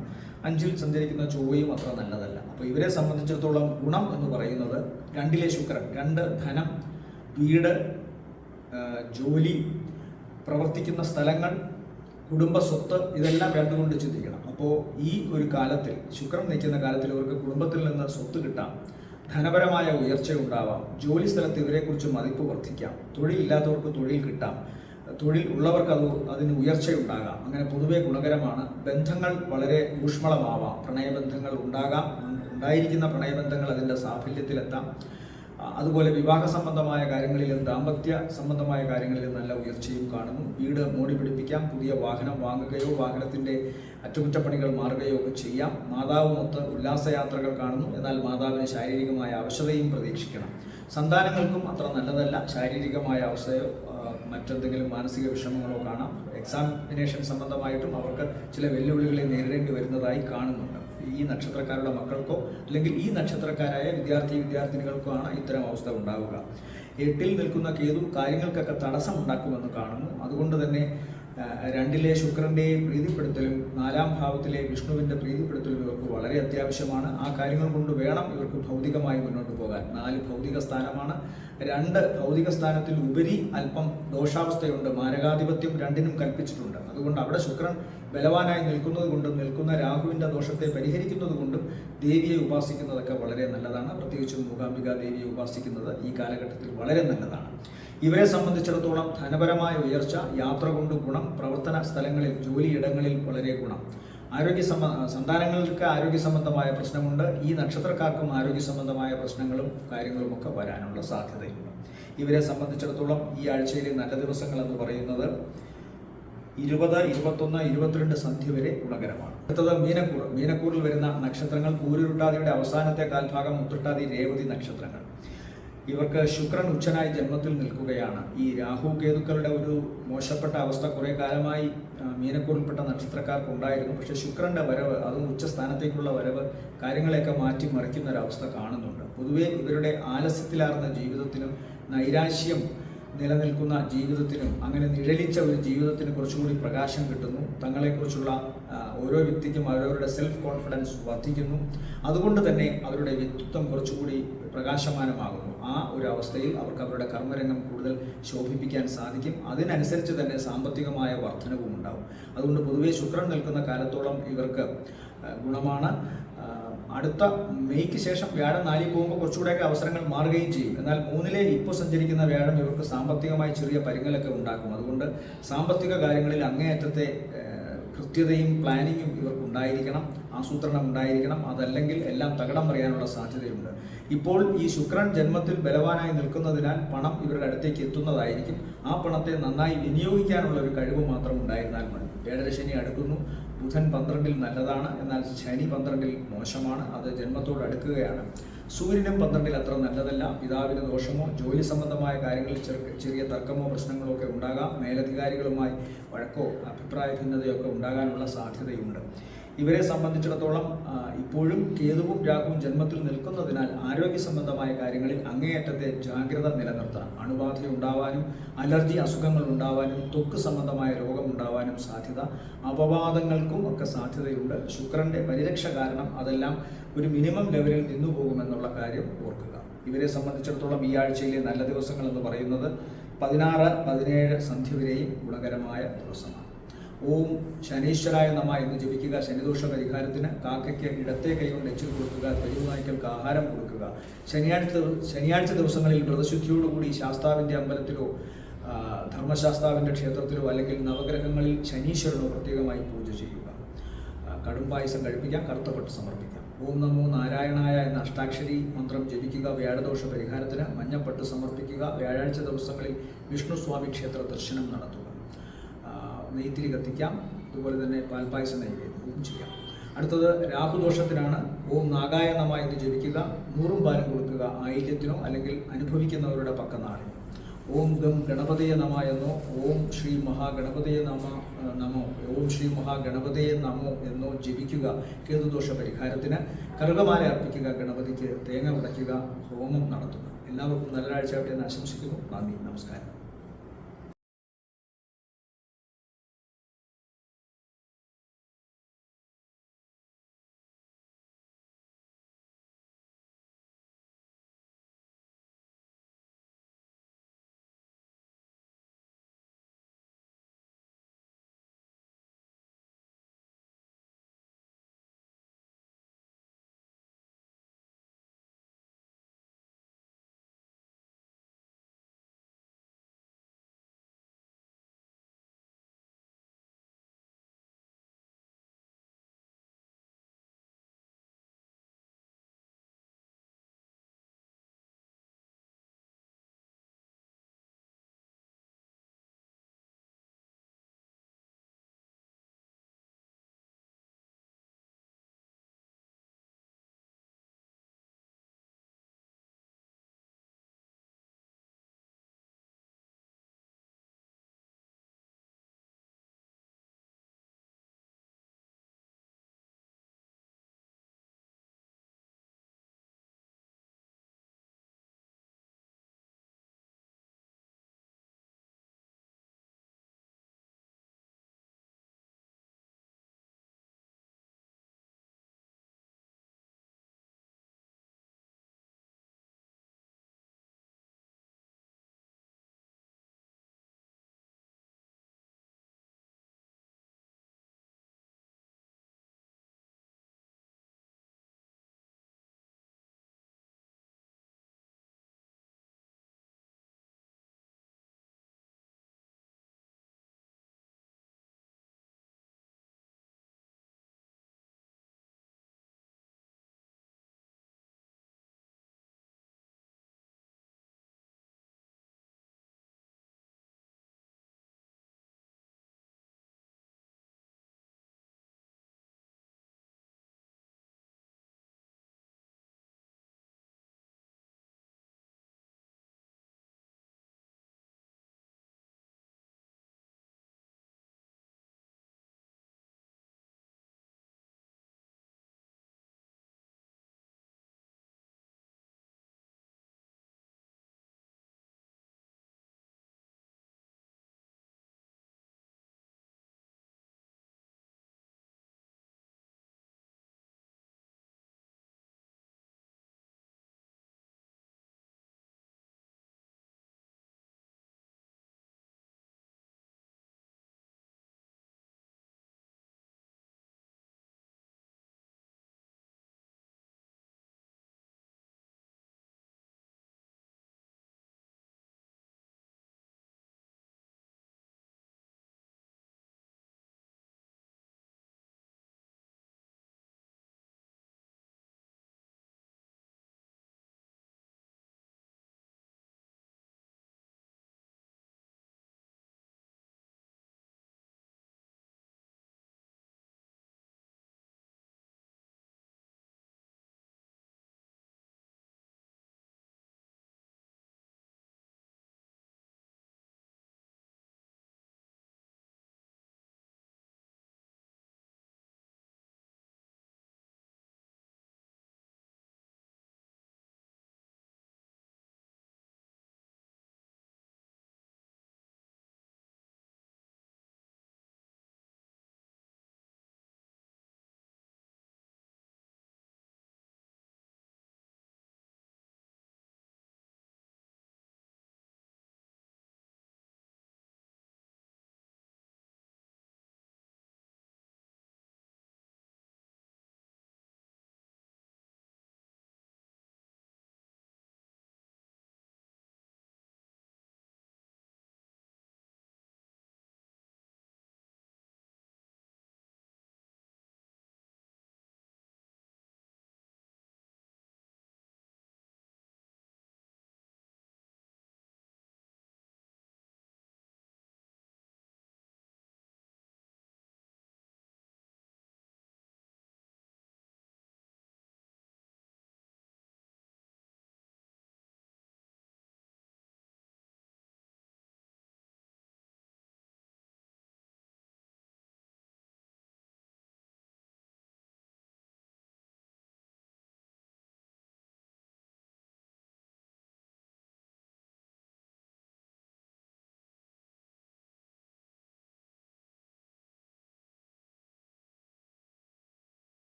5-ൽ സഞ്ചരിക്കുന്ന ചൊവ്വയും അത്ര നല്ലതല്ല. അപ്പോൾ ഇവരെ സംബന്ധിച്ചിടത്തോളം ഗുണം എന്ന് പറയുന്നത് 2ലെ ശുക്രൻ, 2 ധനം, വീട്, ജോലി, പ്രവർത്തിക്കുന്ന സ്ഥലങ്ങൾ, കുടുംബ സ്വത്ത്, ഇതെല്ലാം 2 കൊണ്ട് ചിന്തിക്കണം. അപ്പോൾ ഈ ഒരു കാലത്തിൽ, ശുക്രൻ നിൽക്കുന്ന കാലത്തിൽ ഇവർക്ക് കുടുംബത്തിൽ നിന്ന് സ്വത്ത് കിട്ടാം, ധനപരമായ ഉയർച്ച ഉണ്ടാവാം, ജോലി സ്ഥലത്ത് ഇവരെക്കുറിച്ച് മതിപ്പ് വർദ്ധിക്കാം, തൊഴിലില്ലാത്തവർക്ക് തൊഴിൽ കിട്ടാം, തൊഴിൽ ഉള്ളവർക്ക് അതിന് ഉയർച്ചയുണ്ടാകാം. അങ്ങനെ പൊതുവെ ഗുണകരമാണ്. ബന്ധങ്ങൾ വളരെ ഊഷ്മളമാവാം. പ്രണയബന്ധങ്ങൾ ഉണ്ടായിരിക്കുന്ന പ്രണയബന്ധങ്ങൾ അതിൻ്റെ സാഫല്യത്തിലെത്താം. അതുപോലെ വിവാഹ സംബന്ധമായ കാര്യങ്ങളിലും ദാമ്പത്യ സംബന്ധമായ കാര്യങ്ങളിലും നല്ല ഉയർച്ചയും കാണുന്നു. വീട് മോടി പിടിപ്പിക്കാം, പുതിയ വാഹനം വാങ്ങുകയോ വാഹനത്തിൻ്റെ അറ്റകുറ്റപ്പണികൾ മാറുകയോ ഒക്കെ ചെയ്യാം. മാതാവുമൊത്ത് ഉല്ലാസയാത്രകൾ കാണുന്നു. എന്നാൽ മാതാവിന് ശാരീരികമായ അവശതയും പ്രതീക്ഷിക്കണം. സന്താനങ്ങൾക്കും അത്ര നല്ലതല്ല. ശാരീരികമായ അവസ്ഥയോ മറ്റെന്തെങ്കിലും മാനസിക വിഷമങ്ങളോ കാണാം. എക്സാമിനേഷൻ സംബന്ധമായിട്ടും അവർക്ക് ചില വെല്ലുവിളികളെ നേരിടേണ്ടി വരുന്നതായി കാണുന്നുണ്ട്. ഈ നക്ഷത്രക്കാരുടെ മക്കൾക്കോ അല്ലെങ്കിൽ ഈ നക്ഷത്രക്കാരായ വിദ്യാർത്ഥിനികൾക്കോ ആണ് ഇത്തരം അവസ്ഥ ഉണ്ടാവുക. 8-ൽ നിൽക്കുന്ന കേതു കാര്യങ്ങൾക്കൊക്കെ തടസ്സം ഉണ്ടാക്കുമെന്ന് കാണുന്നു. അതുകൊണ്ട് തന്നെ 2-ലെ ശുക്രൻ്റെ പ്രീതിപ്പെടുത്തലും 4-ാം ഭാവത്തിലെ വിഷ്ണുവിൻ്റെ പ്രീതിപ്പെടുത്തലും ഇവർക്ക് വളരെ അത്യാവശ്യമാണ്. ആ കാര്യങ്ങൾ കൊണ്ട് വേണം ഇവർക്ക് ഭൗതികമായി മുന്നോട്ട് പോകാൻ. 4 ഭൗതിക സ്ഥാനമാണ്. 2 ഭൗതിക സ്ഥാനത്തിൽ ഉപരി അല്പം ദോഷാവസ്ഥയുണ്ട്. മാരകാധിപത്യം 2-നും കൽപ്പിച്ചിട്ടുണ്ട്. അതുകൊണ്ട് അവിടെ ശുക്രൻ ബലവാനായി നിൽക്കുന്നത് കൊണ്ടും നിൽക്കുന്ന രാഹുവിൻ്റെ ദോഷത്തെ പരിഹരിക്കുന്നത് കൊണ്ടും ദേവിയെ ഉപാസിക്കുന്നതൊക്കെ വളരെ നല്ലതാണ്. പ്രത്യേകിച്ചും മൂകാംബിക ദേവിയെ ഉപാസിക്കുന്നത് ഈ കാലഘട്ടത്തിൽ വളരെ നല്ലതാണ്. ഇവരെ സംബന്ധിച്ചിടത്തോളം ധനപരമായ ഉയർച്ച, യാത്ര കൊണ്ട് ഗുണം, പ്രവർത്തന സ്ഥലങ്ങളിൽ ജോലിയിടങ്ങളിൽ വളരെ ഗുണം. സന്താനങ്ങൾക്ക് ആരോഗ്യ സംബന്ധമായ പ്രശ്നമുണ്ട്. ഈ നക്ഷത്രക്കാർക്കും ആരോഗ്യ സംബന്ധമായ പ്രശ്നങ്ങളും കാര്യങ്ങളും ഒക്കെ വരാനുള്ള സാധ്യതയുണ്ട്. ഇവരെ സംബന്ധിച്ചിടത്തോളം ഈ ആഴ്ചയിലെ നല്ല ദിവസങ്ങൾ എന്ന് പറയുന്നത് 20, 21, 22 സന്ധ്യ വരെ ഗുണകരമാണ്. അടുത്തത് മീനക്കൂർ. മീനക്കൂറിൽ വരുന്ന നക്ഷത്രങ്ങൾ പൂരുരുട്ടാതിയുടെ അവസാനത്തെ കാൽഭാഗം, ഉത്രട്ടാതി, രേവതി നക്ഷത്രങ്ങൾ. ഇവർക്ക് ശുക്രൻ ഉച്ചനായി ജന്മത്തിൽ നിൽക്കുകയാണ്. ഈ രാഹു കേതുക്കളുടെ ഒരു മോശപ്പെട്ട അവസ്ഥ കുറേ കാലമായി മീനക്കൂറിൽപ്പെട്ട നക്ഷത്രക്കാർക്ക് ഉണ്ടായിരുന്നു. പക്ഷേ ശുക്രൻ്റെ വരവ്, അതും ഉച്ചസ്ഥാനത്തേക്കുള്ള വരവ്, കാര്യങ്ങളെയൊക്കെ മാറ്റിമറിക്കുന്ന ഒരവസ്ഥ കാണുന്നുണ്ട്. പൊതുവെ ഇവരുടെ ആലസ്യത്തിലാർന്ന ജീവിതത്തിനും നൈരാശ്യം നിലനിൽക്കുന്ന ജീവിതത്തിനും അങ്ങനെ നിഴലിച്ച ഒരു ജീവിതത്തിന് കുറച്ചുകൂടി പ്രകാശം കിട്ടുന്നു. തങ്ങളെക്കുറിച്ചുള്ള ഓരോ വ്യക്തിക്കും അവരവരുടെ സെൽഫ് കോൺഫിഡൻസ് വർദ്ധിക്കുന്നു. അതുകൊണ്ട് തന്നെ അവരുടെ വ്യക്തിത്വം കുറച്ചുകൂടി പ്രകാശമാനമാകുന്നു. ആ ഒരു അവസ്ഥയിൽ അവർക്ക് അവരുടെ കർമ്മരംഗം കൂടുതൽ ശോഭിപ്പിക്കാൻ സാധിക്കും. അതിനനുസരിച്ച് തന്നെ സാമ്പത്തികമായ വർധനവും ഉണ്ടാവും. അതുകൊണ്ട് പൊതുവെ ശുക്രൻ നിൽക്കുന്ന കാലത്തോളം ഇവർക്ക് ഗുണമാണ്. അടുത്ത മെയ്ക്ക് ശേഷം വ്യാഴം 4-ൽ പോകുമ്പോൾ കുറച്ചുകൂടെയൊക്കെ അവസരങ്ങൾ മാറുകയും ചെയ്യും. എന്നാൽ 3-ലെ ഇപ്പോൾ സഞ്ചരിക്കുന്ന വ്യാഴം ഇവർക്ക് സാമ്പത്തികമായി ചെറിയ പരിങ്ങലൊക്കെ ഉണ്ടാക്കും. അതുകൊണ്ട് സാമ്പത്തിക കാര്യങ്ങളിൽ അങ്ങേയറ്റത്തെ കൃത്യതയും പ്ലാനിങ്ങും ഇവർക്ക് ഉണ്ടായിരിക്കണം, ആസൂത്രണം ഉണ്ടായിരിക്കണം. അതല്ലെങ്കിൽ എല്ലാം തകിടം മറിയാനുള്ള സാധ്യതയുണ്ട്. ഇപ്പോൾ ഈ ശുക്രൻ ജന്മത്തിൽ ബലവാനായി നിൽക്കുന്നതിനാൽ പണം ഇവരുടെ അടുത്തേക്ക് എത്തുന്നതായിരിക്കും. ആ പണത്തെ നന്നായി വിനിയോഗിക്കാനുള്ള ഒരു കഴിവ് മാത്രം ഉണ്ടായിരുന്നാൽ മതി. 7-ര ശനി അടുക്കുന്നു. ബുധൻ 12-ൽ നല്ലതാണ്, എന്നാൽ ശനി 12-ൽ മോശമാണ്. അത് ജന്മത്തോട് അടുക്കുകയാണ്. സൂര്യനും 12-ൽ അത്ര നല്ലതല്ല. പിതാവിന് ദോഷമോ ജോലി സംബന്ധമായ കാര്യങ്ങളിൽ ചെറിയ തർക്കമോ പ്രശ്നങ്ങളോ ഒക്കെ ഉണ്ടാകാം. മേലധികാരികളുമായി വഴക്കോ അഭിപ്രായ ഭിന്നതയൊക്കെ ഉണ്ടാകാനുള്ള സാധ്യതയുണ്ട്. ഇവരെ സംബന്ധിച്ചിടത്തോളം ഇപ്പോഴും കേതുവും രാഹുവും ജന്മത്തിൽ നിൽക്കുന്നതിനാൽ ആരോഗ്യ സംബന്ധമായ കാര്യങ്ങളിൽ അങ്ങേയറ്റത്തെ ജാഗ്രത നിലനിർത്തണം. അണുബാധ ഉണ്ടാവാനും അലർജി അസുഖങ്ങൾ ഉണ്ടാവാനും ത്വക്ക് സംബന്ധമായ രോഗം ഉണ്ടാവാനും സാധ്യത, അപവാദങ്ങൾക്കും ഒക്കെ സാധ്യതയുണ്ട്. ശുക്രൻ്റെ പരിരക്ഷ കാരണം അതെല്ലാം ഒരു മിനിമം ലെവലിൽ നിന്നു പോകുമെന്നുള്ള കാര്യം ഓർക്കുക. ഇവരെ സംബന്ധിച്ചിടത്തോളം ഈ ആഴ്ചയിലെ നല്ല ദിവസങ്ങൾ എന്ന് പറയുന്നത് 16, 17 സന്ധ്യ വരെയും ഗുണകരമായ ദിവസമാണ്. ഓം ശനീശ്വരായ നമ എന്ന് ജപിക്കുക. ശനിദോഷ പരിഹാരത്തിന് കാക്കയ്ക്ക് ഇടത്തെ കൈകൊണ്ട് എച്ചിൽ കൊടുക്കുക. തെരുവുനായ്ക്കൾക്ക് ആഹാരം കൊടുക്കുക. ശനിയാഴ്ച ദിവസങ്ങളിൽ വ്രതശുദ്ധിയോടുകൂടി ശാസ്താവിൻ്റെ അമ്പലത്തിലോ ധർമ്മശാസ്താവിൻ്റെ ക്ഷേത്രത്തിലോ അല്ലെങ്കിൽ നവഗ്രഹങ്ങളിൽ ശനീശ്വരനോ പ്രത്യേകമായി പൂജ ചെയ്യുക. കടുംപായസം കഴിപ്പിക്കാം, കറുത്തപ്പട്ട് സമർപ്പിക്കാം. ഓം നമോ നാരായണായ എന്ന അഷ്ടാക്ഷരി മന്ത്രം ജപിക്കുക. വ്യാഴദോഷ പരിഹാരത്തിന് മഞ്ഞപ്പട്ട് സമർപ്പിക്കുക. വ്യാഴാഴ്ച ദിവസങ്ങളിൽ വിഷ്ണുസ്വാമി ക്ഷേത്ര ദർശനം നടത്തുക. നെയ്ത്തിരി കത്തിക്കാം. അതുപോലെ തന്നെ പാൽപ്പായസ നൈവേദ്യവും ചെയ്യാം. അടുത്തത് രാഹുദോഷത്തിനാണ്. ഓം നാഗായ നമ എന്ന് ജപിക്കുക. 100 പാലും കൊടുക്കുക. ആയില്യത്തിനോ അല്ലെങ്കിൽ അനുഭവിക്കുന്നവരുടെ പക്കനാളിനോ. ഓം ഗം ഗണപതയെ നമ എന്നോ ഓം ശ്രീ മഹാഗണപതയെ നമോ ഓം ശ്രീ മഹാഗണപതയെ നമോ എന്നോ ജപിക്കുക. കേതുദോഷ പരിഹാരത്തിന് കറുകമാല അർപ്പിക്കുക. ഗണപതിക്ക് തേങ്ങ ഉടയ്ക്കുക. ഹോമം നടത്തുക. എല്ലാവർക്കും നല്ലൊരാഴ്ചയാവട്ടെ എന്ന് ആശംസിക്കുന്നു. നന്ദി, നമസ്കാരം.